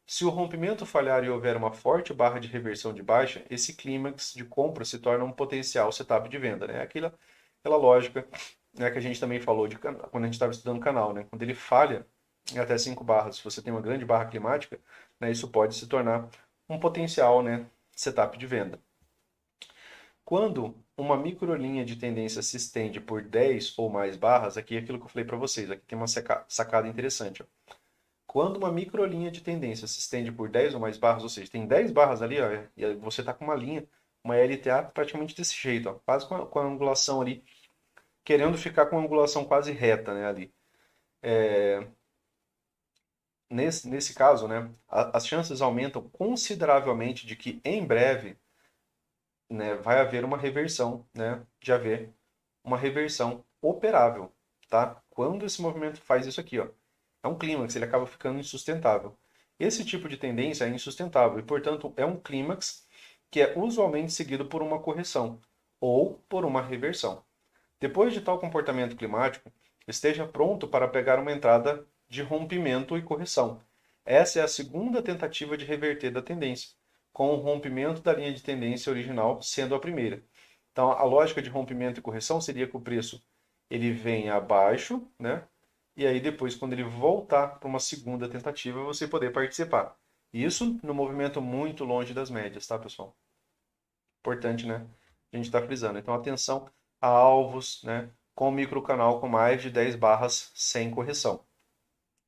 Se o rompimento falhar e houver uma forte barra de reversão de baixa, esse clímax de compra se torna um potencial setup de venda, né? Aquela lógica, né, que a gente também falou quando a gente estava estudando o canal, né? Quando ele falha em até 5 barras, se você tem uma grande barra climática, né, isso pode se tornar um potencial, né, setup de venda. Quando uma microlinha de tendência se estende por 10 ou mais barras, aqui é aquilo que eu falei para vocês, aqui tem uma sacada interessante. Ó. Quando uma microlinha de tendência se estende por 10 ou mais barras, ou seja, tem 10 barras ali, ó, e aí você está com uma linha, uma LTA praticamente desse jeito, ó, quase com a angulação ali, querendo ficar com a angulação quase reta, né, ali. Nesse caso, né, as chances aumentam consideravelmente de que em breve, né, vai haver uma reversão, né, de haver uma reversão operável, tá? Quando esse movimento faz isso aqui, ó, é um clímax, ele acaba ficando insustentável. Esse tipo de tendência é insustentável e, portanto, é um clímax que é usualmente seguido por uma correção ou por uma reversão. Depois de tal comportamento climático, esteja pronto para pegar uma entrada de rompimento e correção. Essa é a segunda tentativa de reverter da tendência, com o rompimento da linha de tendência original sendo a primeira. Então, a lógica de rompimento e correção seria que o preço ele vem abaixo, né? E aí depois, quando ele voltar para uma segunda tentativa, você poder participar. Isso no movimento muito longe das médias, tá, pessoal? Importante, né? A gente está frisando. Então, atenção a alvos, né? Com microcanal com mais de 10 barras sem correção.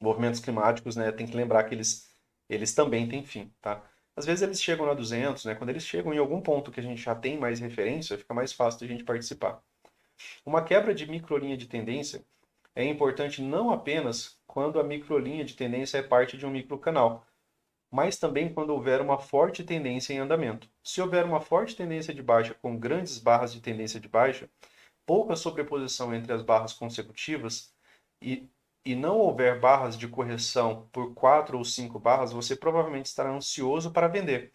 Movimentos climáticos, né? Tem que lembrar que eles também têm fim, tá? Às vezes eles chegam a 200, né? Quando eles chegam em algum ponto que a gente já tem mais referência, fica mais fácil de a gente participar. Uma quebra de microlinha de tendência é importante não apenas quando a microlinha de tendência é parte de um microcanal, mas também quando houver uma forte tendência em andamento. Se houver uma forte tendência de baixa com grandes barras de tendência de baixa, pouca sobreposição entre as barras consecutivas e e não houver barras de correção por 4 ou 5 barras, você provavelmente estará ansioso para vender.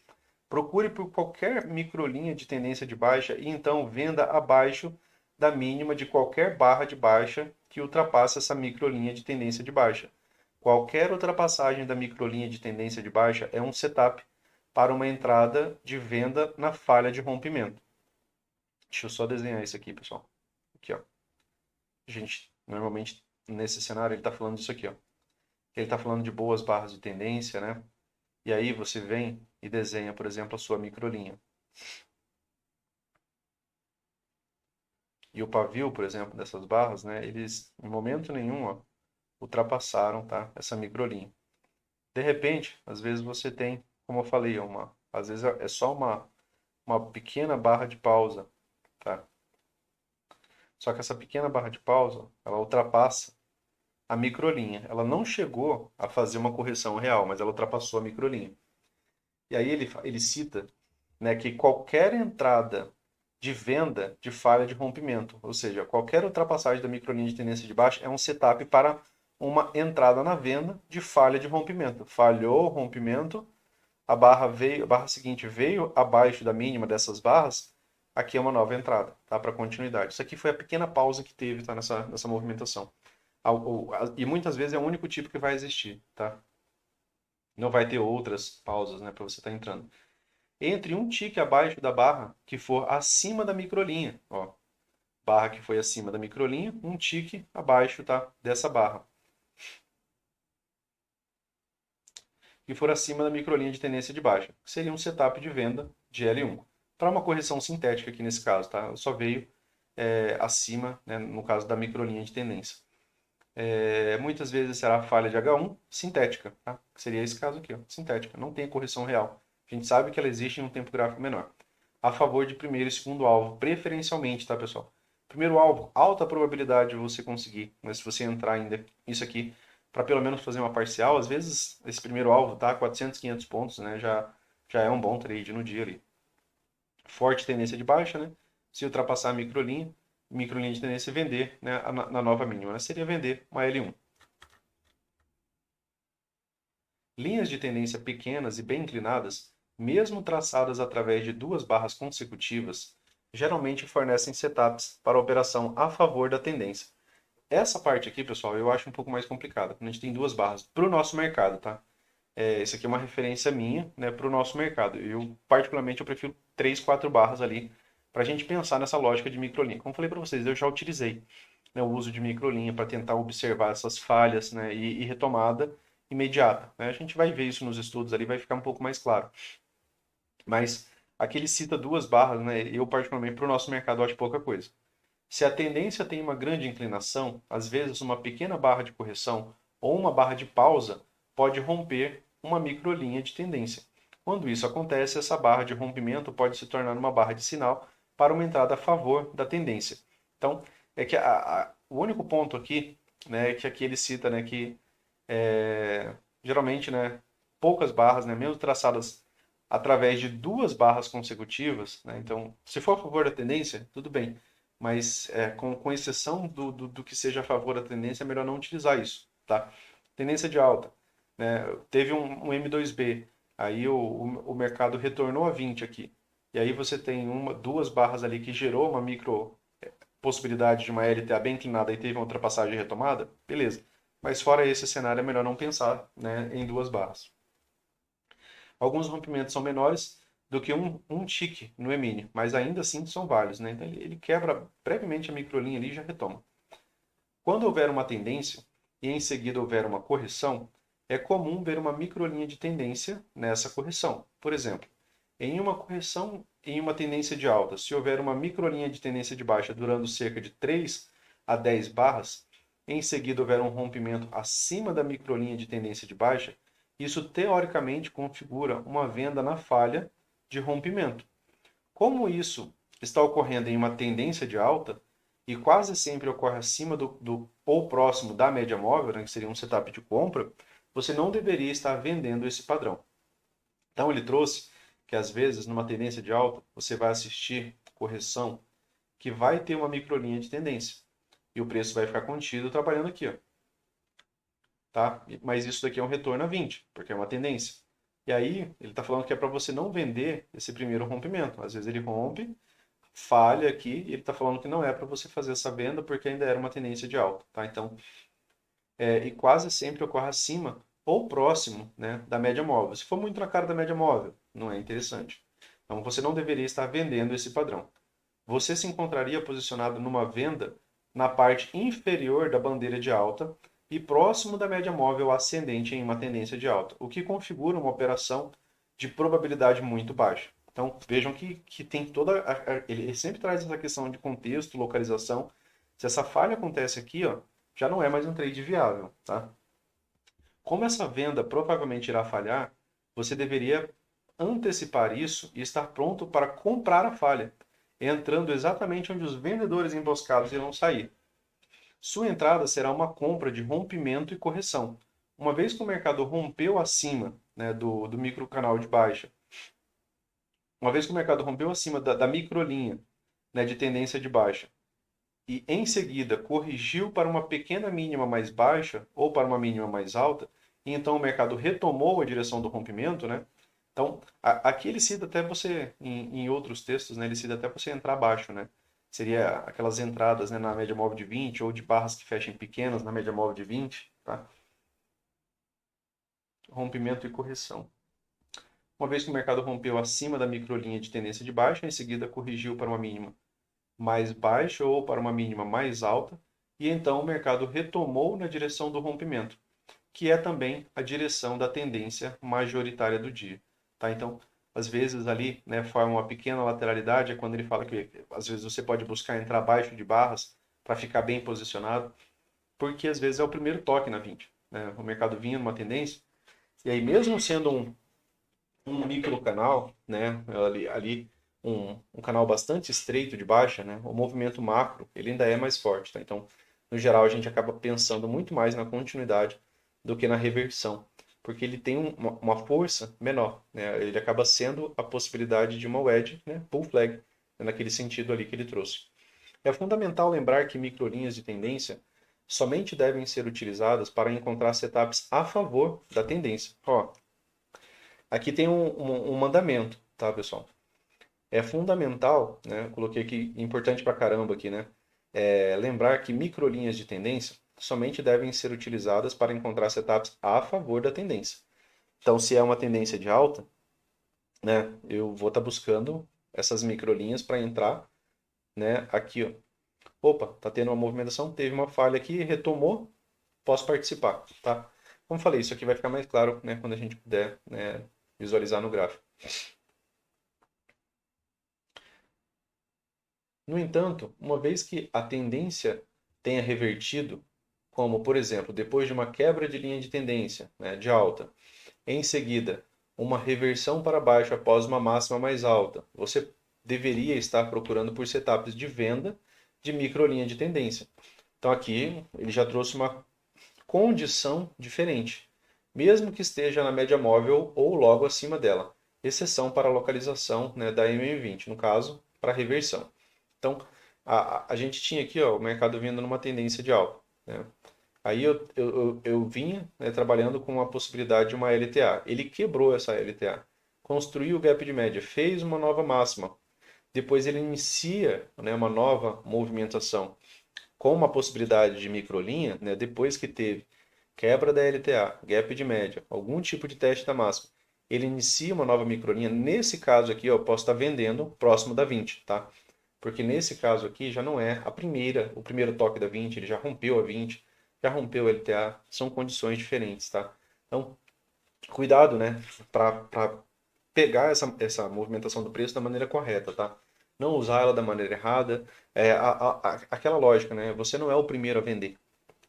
Procure por qualquer microlinha de tendência de baixa e então venda abaixo da mínima de qualquer barra de baixa que ultrapasse essa microlinha de tendência de baixa. Qualquer ultrapassagem da microlinha de tendência de baixa é um setup para uma entrada de venda na falha de rompimento. Deixa eu só desenhar isso aqui, pessoal. Aqui, ó. Gente, normalmente nesse cenário ele está falando disso aqui, ó. Ele está falando de boas barras de tendência, né? E aí você vem e desenha, por exemplo, a sua microlinha. E o pavio, por exemplo, dessas barras, né? Eles, em momento nenhum, ó, ultrapassaram, tá? Essa microlinha. De repente, às vezes você tem, como eu falei, às vezes é só uma pequena barra de pausa, tá? Só que essa pequena barra de pausa, ela ultrapassa a microlinha. Ela não chegou a fazer uma correção real, mas ela ultrapassou a microlinha. E aí ele cita, né, que qualquer entrada de venda de falha de rompimento, ou seja, qualquer ultrapassagem da microlinha de tendência de baixa é um setup para uma entrada na venda de falha de rompimento. Falhou o rompimento, a barra seguinte veio abaixo da mínima dessas barras, aqui é uma nova entrada, tá? Para continuidade. Isso aqui foi a pequena pausa que teve, tá? Nessa movimentação. E muitas vezes é o único tipo que vai existir, tá? Não vai ter outras pausas, né, para você estar entrando. Entre um tique abaixo da barra que for acima da microlinha, ó. Barra que foi acima da microlinha, um tique abaixo, tá? Dessa barra. Que for acima da microlinha de tendência de baixa, que seria um setup de venda de L1. Para uma correção sintética aqui nesse caso, tá? Só veio acima, né, no caso da microlinha de tendência. Muitas vezes será falha de H1 sintética, tá? Que seria esse caso aqui, ó, sintética, não tem correção real. A gente sabe que ela existe em um tempo gráfico menor. A favor de primeiro e segundo alvo, preferencialmente, tá, pessoal? Primeiro alvo, alta probabilidade de você conseguir, mas se você entrar ainda isso aqui para pelo menos fazer uma parcial, às vezes esse primeiro alvo tá 400, 500 pontos, né? Já é um bom trade no dia ali. Forte tendência de baixa, né? Se ultrapassar a microlinha de tendência vender, né, na nova mínima, né? Seria vender uma L1. Linhas de tendência pequenas e bem inclinadas, mesmo traçadas através de duas barras consecutivas, geralmente fornecem setups para a operação a favor da tendência. Essa parte aqui, pessoal, eu acho um pouco mais complicada. A gente tem duas barras para o nosso mercado, tá? Isso aqui é uma referência minha, né, para o nosso mercado. Eu, particularmente, eu prefiro 3, 4 barras ali para a gente pensar nessa lógica de microlinha. Como eu falei para vocês, eu já utilizei, né, o uso de microlinha para tentar observar essas falhas, né, e retomada imediata, né? A gente vai ver isso nos estudos ali, vai ficar um pouco mais claro. Mas aqui ele cita duas barras, né? Eu, particularmente, para o nosso mercado, acho pouca coisa. Se a tendência tem uma grande inclinação, às vezes uma pequena barra de correção ou uma barra de pausa pode romper uma microlinha de tendência. Quando isso acontece, essa barra de rompimento pode se tornar uma barra de sinal para uma entrada a favor da tendência. Então, é que o único ponto aqui, né, é que aqui ele cita, né, que geralmente, né, poucas barras, né, mesmo traçadas através de duas barras consecutivas, né, então, se for a favor da tendência, tudo bem, mas com exceção do que seja a favor da tendência, é melhor não utilizar isso, tá? Tendência de alta, né, teve um M2B, aí o mercado retornou a 20 aqui, e aí você tem duas barras ali que gerou uma micro possibilidade de uma LTA bem inclinada e teve uma ultrapassagem retomada, beleza. Mas fora esse cenário, é melhor não pensar, né, em duas barras. Alguns rompimentos são menores do que um tique no E-mini, mas ainda assim são válidos, né? Então ele quebra brevemente a microlinha ali e já retoma. Quando houver uma tendência e em seguida houver uma correção, é comum ver uma microlinha de tendência nessa correção. Por exemplo, em uma correção em uma tendência de alta, se houver uma microlinha de tendência de baixa durando cerca de 3 a 10 barras, em seguida houver um rompimento acima da microlinha de tendência de baixa, isso teoricamente configura uma venda na falha de rompimento. Como isso está ocorrendo em uma tendência de alta, e quase sempre ocorre acima ou próximo da média móvel, né, que seria um setup de compra, você não deveria estar vendendo esse padrão. Então ele trouxe que às vezes numa tendência de alta você vai assistir correção que vai ter uma microlinha de tendência e o preço vai ficar contido trabalhando aqui, ó. tá? Mas isso daqui é um retorno a 20, porque é uma tendência. E aí, ele está falando que é para você não vender esse primeiro rompimento. Às vezes ele rompe, falha aqui, e ele está falando que não é para você fazer essa venda porque ainda era uma tendência de alta, tá? Então, e quase sempre ocorre acima ou próximo, né, da média móvel. Se for muito na cara da média móvel, não é interessante. Então, você não deveria estar vendendo esse padrão. Você se encontraria posicionado numa venda na parte inferior da bandeira de alta e próximo da média móvel ascendente em uma tendência de alta, o que configura uma operação de probabilidade muito baixa. Então, vejam que tem toda. Ele sempre traz essa questão de contexto, localização. Se essa falha acontece aqui, ó, já não é mais um trade viável, tá? Como essa venda provavelmente irá falhar, você deveria antecipar isso e estar pronto para comprar a falha, entrando exatamente onde os vendedores emboscados irão sair. Sua entrada será uma compra de rompimento e correção. Uma vez que o mercado rompeu acima, né, do microcanal de baixa, uma vez que o mercado rompeu acima da microlinha, né, de tendência de baixa, e em seguida corrigiu para uma pequena mínima mais baixa ou para uma mínima mais alta, e então o mercado retomou a direção do rompimento, né? Então, aqui ele cita até você, em outros textos, né, ele cita até você entrar abaixo, né? Seria aquelas entradas, né, na média móvel de 20 ou de barras que fechem pequenas na média móvel de 20, tá? Rompimento e correção. Uma vez que o mercado rompeu acima da microlinha de tendência de baixa, em seguida corrigiu para uma mínima mais baixa ou para uma mínima mais alta, e então o mercado retomou na direção do rompimento, que é também a direção da tendência majoritária do dia. Tá? Então, às vezes ali, né, forma uma pequena lateralidade, é quando ele fala que às vezes você pode buscar entrar abaixo de barras para ficar bem posicionado, porque às vezes é o primeiro toque na 20. Né? O mercado vinha numa tendência, e aí mesmo sendo um micro canal, né, ali um canal bastante estreito de baixa, né, o movimento macro ele ainda é mais forte, tá? Então, no geral, a gente acaba pensando muito mais na continuidade do que na reversão, porque ele tem uma força menor, né? Ele acaba sendo a possibilidade de uma wedge, né, pull flag, né, naquele sentido ali que ele trouxe. É fundamental lembrar que microlinhas de tendência somente devem ser utilizadas para encontrar setups a favor da tendência. Ó, aqui tem um mandamento, tá, pessoal? É fundamental, né? Coloquei aqui, importante pra caramba aqui, né? Lembrar que microlinhas de tendência somente devem ser utilizadas para encontrar setups a favor da tendência. Então, se é uma tendência de alta, né? Eu vou estar buscando essas microlinhas para entrar, né? Aqui, ó. Opa, tá tendo uma movimentação, teve uma falha aqui, retomou, posso participar, tá? Como falei, isso aqui vai ficar mais claro, né? Quando a gente puder, né, visualizar no gráfico. No entanto, uma vez que a tendência tenha revertido, como por exemplo, depois de uma quebra de linha de tendência, né, de alta, em seguida uma reversão para baixo após uma máxima mais alta, você deveria estar procurando por setups de venda de microlinha de tendência. Então aqui ele já trouxe uma condição diferente, mesmo que esteja na média móvel ou logo acima dela, exceção para a localização, né, da MM20, no caso, para reversão. Então, a gente tinha aqui ó, o mercado vindo numa tendência de alta. Né? Aí eu vinha, né, trabalhando com a possibilidade de uma LTA. Ele quebrou essa LTA, construiu o gap de média, fez uma nova máxima. Depois ele inicia, né, uma nova movimentação com uma possibilidade de microlinha, né, depois que teve quebra da LTA, gap de média, algum tipo de teste da máxima, ele inicia uma nova microlinha. Nesse caso aqui, eu posso estar vendendo próximo da 20, tá? Porque nesse caso aqui já não é o primeiro toque da 20, ele já rompeu a 20, já rompeu o LTA, são condições diferentes, tá? Então, cuidado, né, para pegar essa movimentação do preço da maneira correta, tá? Não usar ela da maneira errada. Aquela lógica, né? Você não é o primeiro a vender,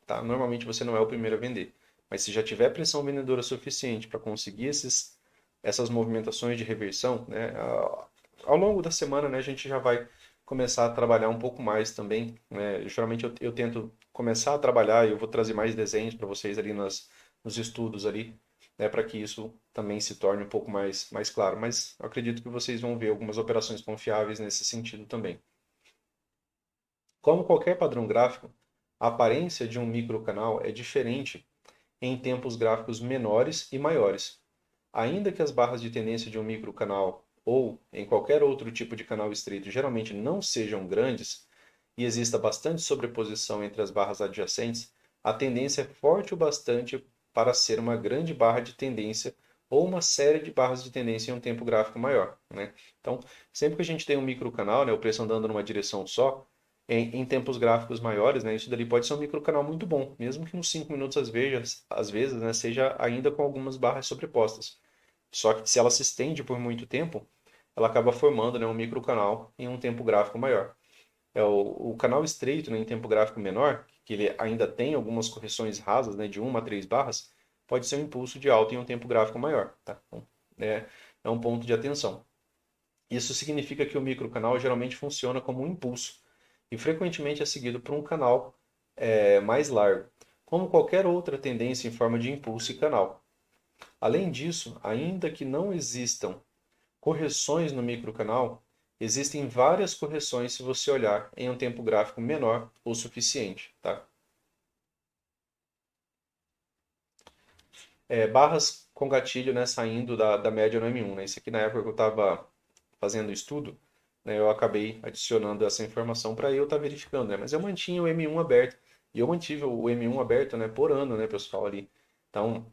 tá? Normalmente você não é o primeiro a vender. Mas se já tiver pressão vendedora suficiente para conseguir essas movimentações de reversão, né? Ao longo da semana, né, a gente já vai começar a trabalhar um pouco mais também. Né? Geralmente eu tento começar a trabalhar e eu vou trazer mais desenhos para vocês ali nos estudos ali, né, para que isso também se torne um pouco mais claro. Mas eu acredito que vocês vão ver algumas operações confiáveis nesse sentido também. Como qualquer padrão gráfico, a aparência de um microcanal é diferente em tempos gráficos menores e maiores. Ainda que as barras de tendência de um microcanal ou em qualquer outro tipo de canal estreito geralmente não sejam grandes e exista bastante sobreposição entre as barras adjacentes, a tendência é forte o bastante para ser uma grande barra de tendência ou uma série de barras de tendência em um tempo gráfico maior, né? Então, sempre que a gente tem um microcanal, né, o preço andando numa direção só, em tempos gráficos maiores, né, isso dali pode ser um microcanal muito bom, mesmo que nos 5 minutos às vezes, né, seja ainda com algumas barras sobrepostas. Só que se ela se estende por muito tempo, ela acaba formando, né, um microcanal em um tempo gráfico maior. O canal estreito, né, em tempo gráfico menor, que ele ainda tem algumas correções rasas, né, de 1 a 3 barras, pode ser um impulso de alta em um tempo gráfico maior. Tá? Então, é um ponto de atenção. Isso significa que o microcanal geralmente funciona como um impulso e frequentemente é seguido por um canal mais largo, como qualquer outra tendência em forma de impulso e canal. Além disso, ainda que não existam correções no microcanal, existem várias correções se você olhar em um tempo gráfico menor o suficiente, tá? Barras com gatilho, né, saindo da média no M1, né? Isso aqui na época que eu estava fazendo o estudo, né, eu acabei adicionando essa informação para eu estar verificando, né? Mas eu mantinha o M1 aberto e eu mantive o M1 aberto, né, por ano, né, pessoal ali. Então,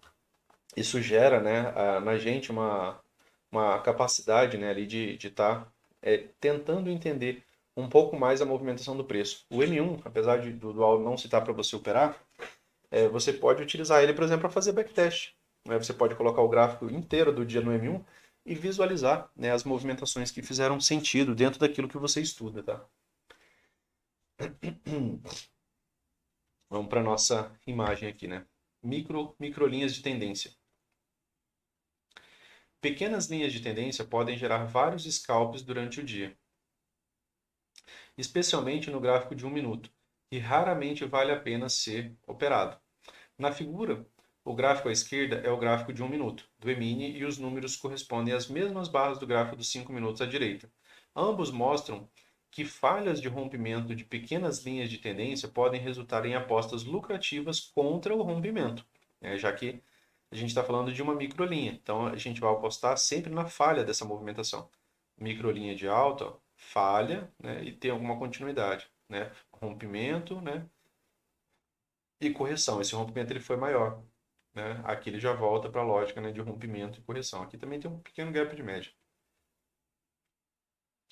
isso gera, né, na gente uma capacidade, né, ali de estar tentando entender um pouco mais a movimentação do preço. O M1, apesar do Aldo não citar para você operar, você pode utilizar ele, por exemplo, para fazer backtest. Né? Você pode colocar o gráfico inteiro do dia no M1 e visualizar, né, as movimentações que fizeram sentido dentro daquilo que você estuda, tá? Vamos para nossa imagem aqui, né? Microlinhas de tendência. Pequenas linhas de tendência podem gerar vários scalps durante o dia, especialmente no gráfico de 1 minuto, e raramente vale a pena ser operado. Na figura, o gráfico à esquerda é o gráfico de 1 minuto, do E-mini, e os números correspondem às mesmas barras do gráfico dos 5 minutos à direita. Ambos mostram que falhas de rompimento de pequenas linhas de tendência podem resultar em apostas lucrativas contra o rompimento, já que a gente está falando de uma microlinha. Então a gente vai apostar sempre na falha dessa movimentação. Microlinha de alta, falha, né, e tem alguma continuidade, né? Rompimento, né, e correção. Esse rompimento ele foi maior, né? Aqui ele já volta para a lógica, né, de rompimento e correção. Aqui também tem um pequeno gap de média.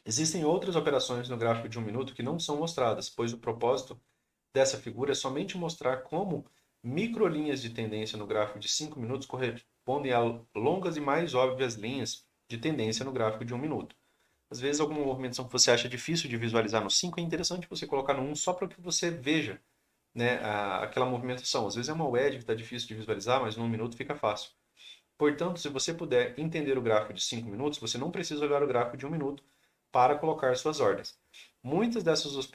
Existem outras operações no gráfico de 1 minuto que não são mostradas, pois o propósito dessa figura é somente mostrar como microlinhas de tendência no gráfico de 5 minutos correspondem a longas e mais óbvias linhas de tendência no gráfico de 1 minuto. Às vezes, alguma movimentação que você acha difícil de visualizar no 5 é interessante você colocar no 1 só para que você veja, né, aquela movimentação. Às vezes é uma wedge que está difícil de visualizar, mas no 1 minuto fica fácil. Portanto, se você puder entender o gráfico de 5 minutos, você não precisa olhar o gráfico de 1 minuto para colocar suas ordens. Muitas dessas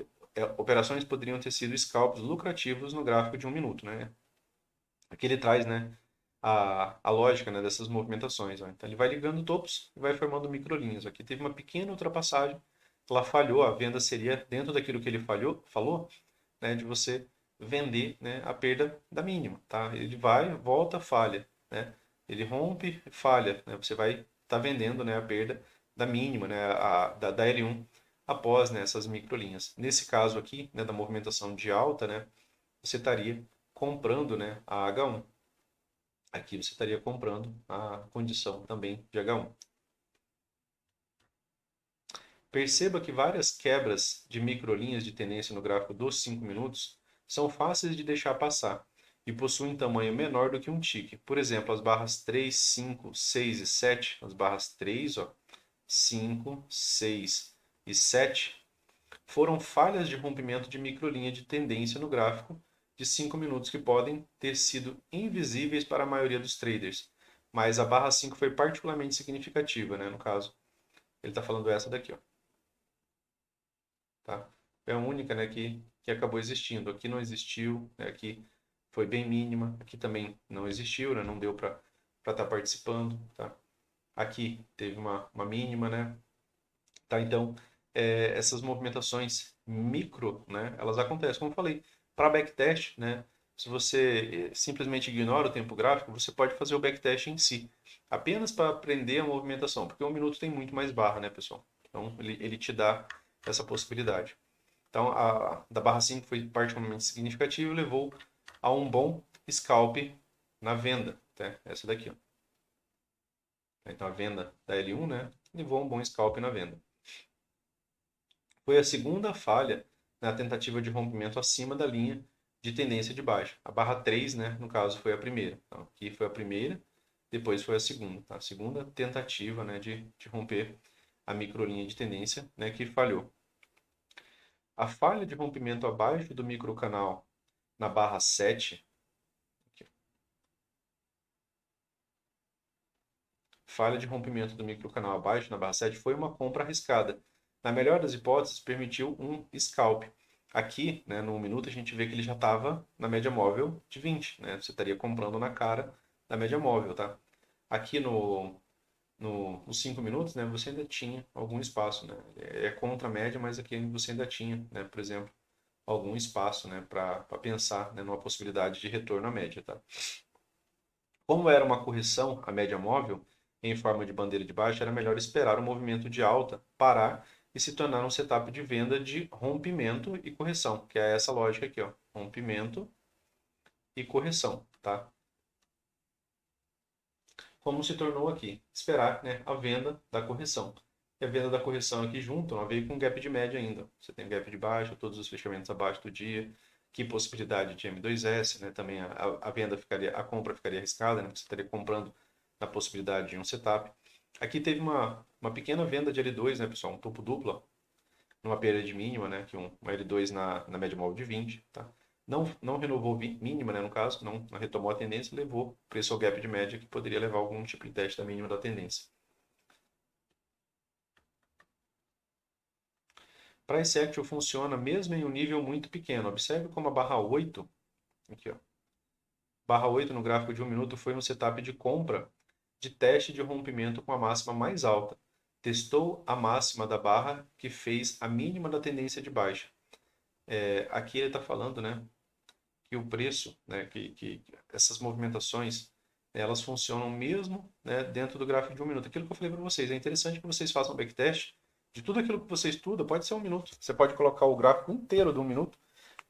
operações poderiam ter sido scalps lucrativos no gráfico de 1 minuto, né? Aqui ele traz, né, a lógica, né, dessas movimentações. Ó. Então ele vai ligando topos e vai formando microlinhas. Aqui teve uma pequena ultrapassagem, ela falhou, a venda seria dentro daquilo que ele falou, né, de você vender, né, a perda da mínima, tá? Ele vai, volta, falha, né? Ele rompe, falha, né? Você vai estar vendendo, né, a perda da mínima, né, da L1 após, né, essas microlinhas. Nesse caso aqui, né, da movimentação de alta, né, você estaria comprando, né, a H1. Aqui você estaria comprando a condição também de H1. Perceba que várias quebras de microlinhas de tendência no gráfico dos 5 minutos são fáceis de deixar passar e possuem tamanho menor do que um tique. Por exemplo, as barras 3, 5, 6 e 7, as barras 3, ó, 5, 6 e 7, foram falhas de rompimento de microlinha de tendência no gráfico de 5 minutos que podem ter sido invisíveis para a maioria dos traders. Mas a barra 5 foi particularmente significativa, né? No caso, ele está falando essa daqui, ó. Tá? É a única, né, que acabou existindo. Aqui não existiu, né, aqui foi bem mínima, aqui também não existiu, né, não deu para estar participando. Tá? Aqui teve uma mínima, né? Tá? Então, essas movimentações micro, né, elas acontecem, como eu falei, para backtest, né? se você simplesmente ignora o tempo gráfico, você pode fazer o backtest em si, apenas para aprender a movimentação, porque 1 minuto tem muito mais barra, né, pessoal? Então, ele te dá essa possibilidade. Então, a da barra 5 foi particularmente significativa e levou a um bom scalp na venda, tá? Essa daqui, ó. Então, a venda da L1, né, levou a um bom scalp na venda. Foi a segunda falha na tentativa de rompimento acima da linha de tendência de baixa. A barra 3, né, no caso, foi a primeira. Então, aqui foi a primeira, depois foi a segunda. Tá? A segunda tentativa, né, de romper a microlinha de tendência, né, que falhou. A falha de rompimento abaixo do microcanal na barra 7, aqui, falha de rompimento do microcanal abaixo na barra 7 foi uma compra arriscada. Na melhor das hipóteses, permitiu um scalp. Aqui, né, no 1 minuto, a gente vê que ele já estava na média móvel de 20, né? Você estaria comprando na cara da média móvel, tá? Aqui nos 5 minutos, né, você ainda tinha algum espaço, né? É contra a média, mas aqui você ainda tinha, né, por exemplo, algum espaço, né, para pensar, né, numa possibilidade de retorno à média, tá? Como era uma correção à média móvel, em forma de bandeira de baixa, era melhor esperar o movimento de alta parar e se tornar um setup de venda de rompimento e correção, que é essa lógica aqui, ó, rompimento e correção, tá? Como se tornou aqui, esperar, né, a venda da correção. E a venda da correção aqui junto, ela veio com gap de média ainda. Você tem gap de baixa, todos os fechamentos abaixo do dia, que possibilidade de M2S, né? Também a venda ficaria, a compra ficaria arriscada, né? Você estaria comprando na possibilidade de um setup. Aqui teve uma pequena venda de L2, né, pessoal? Um topo duplo, ó, numa perda de mínima, né? Que uma L2 na média móvel de 20, tá? Não renovou mínima, né, no caso, não retomou a tendência, levou preço ao gap de média, que poderia levar algum tipo de teste da mínima da tendência. Price Action funciona mesmo em um nível muito pequeno. Observe como a barra 8, aqui, ó, barra 8 no gráfico de 1 minuto foi um setup de compra de teste de rompimento com a máxima mais alta. Testou a máxima da barra que fez a mínima da tendência de baixa. Aqui ele está falando, né, que o preço, né, que essas movimentações, elas funcionam mesmo, né, dentro do gráfico de 1 minuto. Aquilo que eu falei para vocês, é interessante que vocês façam backtest de tudo aquilo que você estuda, pode ser 1 minuto. Você pode colocar o gráfico inteiro de 1 minuto,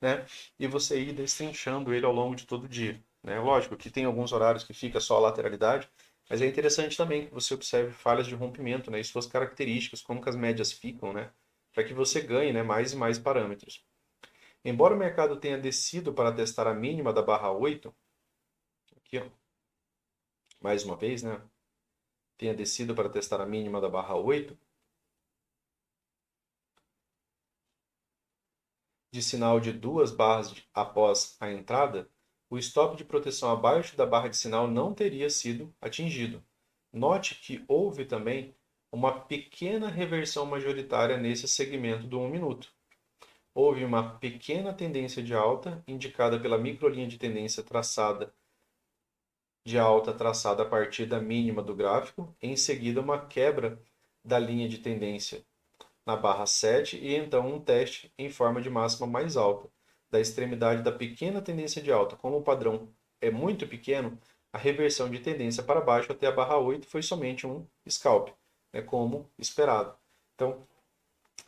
né, e você ir destrinchando ele ao longo de todo o dia. Né? Lógico que tem alguns horários que fica só a lateralidade, mas é interessante também que você observe falhas de rompimento, né, e suas características, como que as médias ficam, né, para que você ganhe, né, mais e mais parâmetros. Embora o mercado tenha descido para testar a mínima da barra 8, aqui ó, mais uma vez, né? Tenha descido para testar a mínima da barra 8, de sinal de 2 barras após a entrada, o stop de proteção abaixo da barra de sinal não teria sido atingido. Note que houve também uma pequena reversão majoritária nesse segmento do 1 minuto. Houve uma pequena tendência de alta, indicada pela microlinha de tendência traçada de alta traçada a partir da mínima do gráfico, em seguida uma quebra da linha de tendência na barra 7 e então um teste em forma de máxima mais alta, da extremidade da pequena tendência de alta. Como o padrão é muito pequeno, a reversão de tendência para baixo até a barra 8 foi somente um scalp, né, como esperado. Então,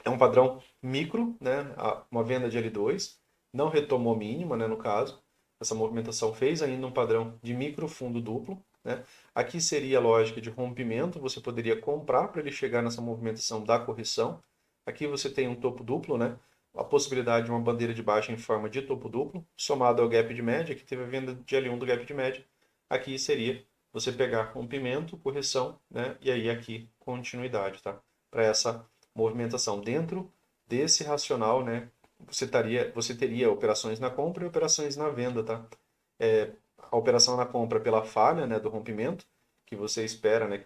é um padrão micro, né, uma venda de L2, não retomou mínima, né, no caso. Essa movimentação fez ainda um padrão de micro fundo duplo. Né? Aqui seria a lógica de rompimento, você poderia comprar para ele chegar nessa movimentação da correção. Aqui você tem um topo duplo, né? A possibilidade de uma bandeira de baixa em forma de topo duplo, somado ao gap de média, que teve a venda de L1 do gap de média. Aqui seria você pegar rompimento, correção, né? E aí aqui continuidade, tá? Para essa movimentação. Dentro desse racional, né, você teria operações na compra e operações na venda, tá? A operação na compra pela falha, né, do rompimento, que você espera, né,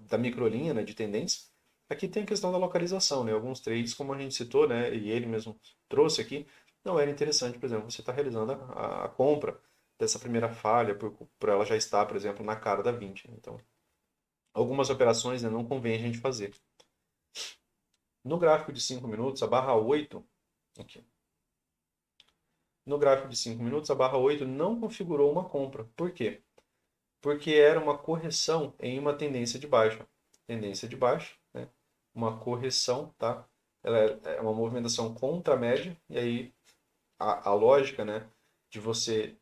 da microlinha, né, de tendência. Aqui tem a questão da localização, né? Alguns trades, como a gente citou, né, e ele mesmo trouxe aqui, não era interessante, por exemplo, você está realizando a compra dessa primeira falha por ela já estar, por exemplo, na cara da 20. Né? Então, algumas operações, né, não convém a gente fazer. No gráfico de 5 minutos, a barra 8, aqui. No gráfico de 5 minutos, a barra 8 não configurou uma compra. Por quê? Porque era uma correção em uma tendência de baixa. Tendência de baixa, né? Uma correção, tá? Ela é uma movimentação contra a média, e aí a lógica, né, de você,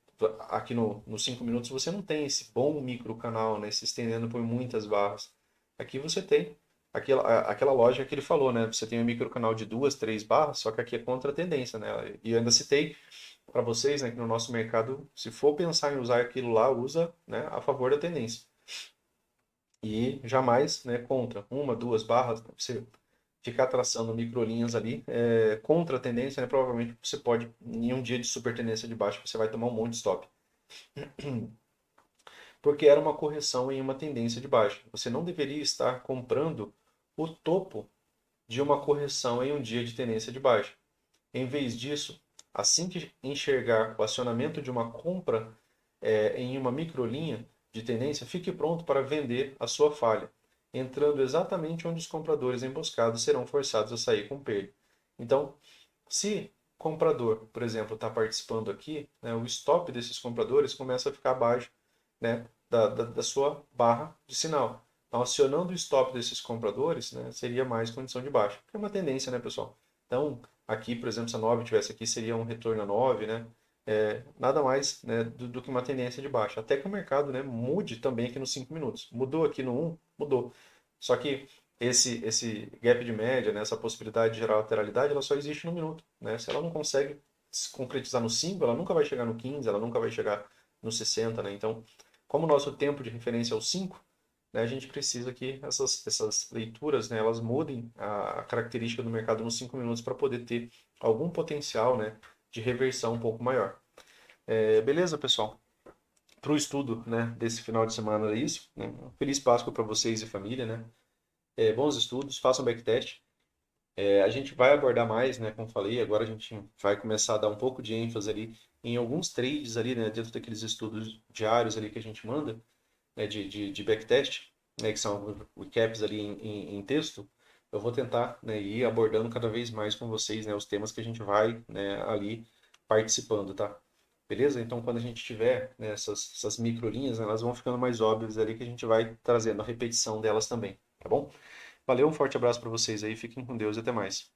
aqui no 5 minutos, você não tem esse bom micro canal, né, se estendendo por muitas barras. Aqui você tem aquela lógica que ele falou, né, você tem um micro canal de 2, 3 barras, só que aqui é contra a tendência, né, e eu ainda citei para vocês, né, que no nosso mercado, se for pensar em usar aquilo lá, usa, né, a favor da tendência. E jamais, né, contra. 1, 2 barras, né, você ficar traçando microlinhas ali contra a tendência, né, provavelmente você pode, em um dia de super tendência de baixo, você vai tomar um monte de stop. Porque era uma correção em uma tendência de baixa. Você não deveria estar comprando o topo de uma correção em um dia de tendência de baixa. Em vez disso, assim que enxergar o acionamento de uma compra em uma microlinha de tendência, fique pronto para vender a sua falha, entrando exatamente onde os compradores emboscados serão forçados a sair com perda. Então, se comprador, por exemplo, está participando aqui, né, o stop desses compradores começa a ficar abaixo, né, da sua barra de sinal. Então, acionando o stop desses compradores, né, seria mais condição de baixa, que é uma tendência, né, pessoal? Então, aqui, por exemplo, se a 9 tivesse aqui, seria um retorno a 9, né? Nada mais, né, do que uma tendência de baixa. Até que o mercado, né, mude também aqui nos 5 minutos. Mudou aqui no 1, mudou. Só que esse gap de média, né, essa possibilidade de gerar lateralidade, ela só existe no minuto. Né? Se ela não consegue se concretizar no 5, ela nunca vai chegar no 15, ela nunca vai chegar no 60. Né? Então, como o nosso tempo de referência é o 5, né, a gente precisa que essas leituras, né, elas mudem a característica do mercado nos 5 minutos para poder ter algum potencial, né, de reversão um pouco maior. Beleza, pessoal? Para o estudo, né, desse final de semana é isso. Né? Feliz Páscoa para vocês e família, né? Bons estudos, façam backtest. A gente vai abordar mais, né, como falei, agora a gente vai começar a dar um pouco de ênfase ali em alguns trades ali, né, dentro daqueles estudos diários ali que a gente manda, né, de backtest, né, que são recaps ali em texto. Eu vou tentar, né, ir abordando cada vez mais com vocês, né, os temas que a gente vai, né, ali participando, tá? Beleza? Então, quando a gente tiver, né, essas microlinhas, né, elas vão ficando mais óbvias ali que a gente vai trazendo a repetição delas também, tá bom? Valeu, um forte abraço para vocês aí, fiquem com Deus e até mais.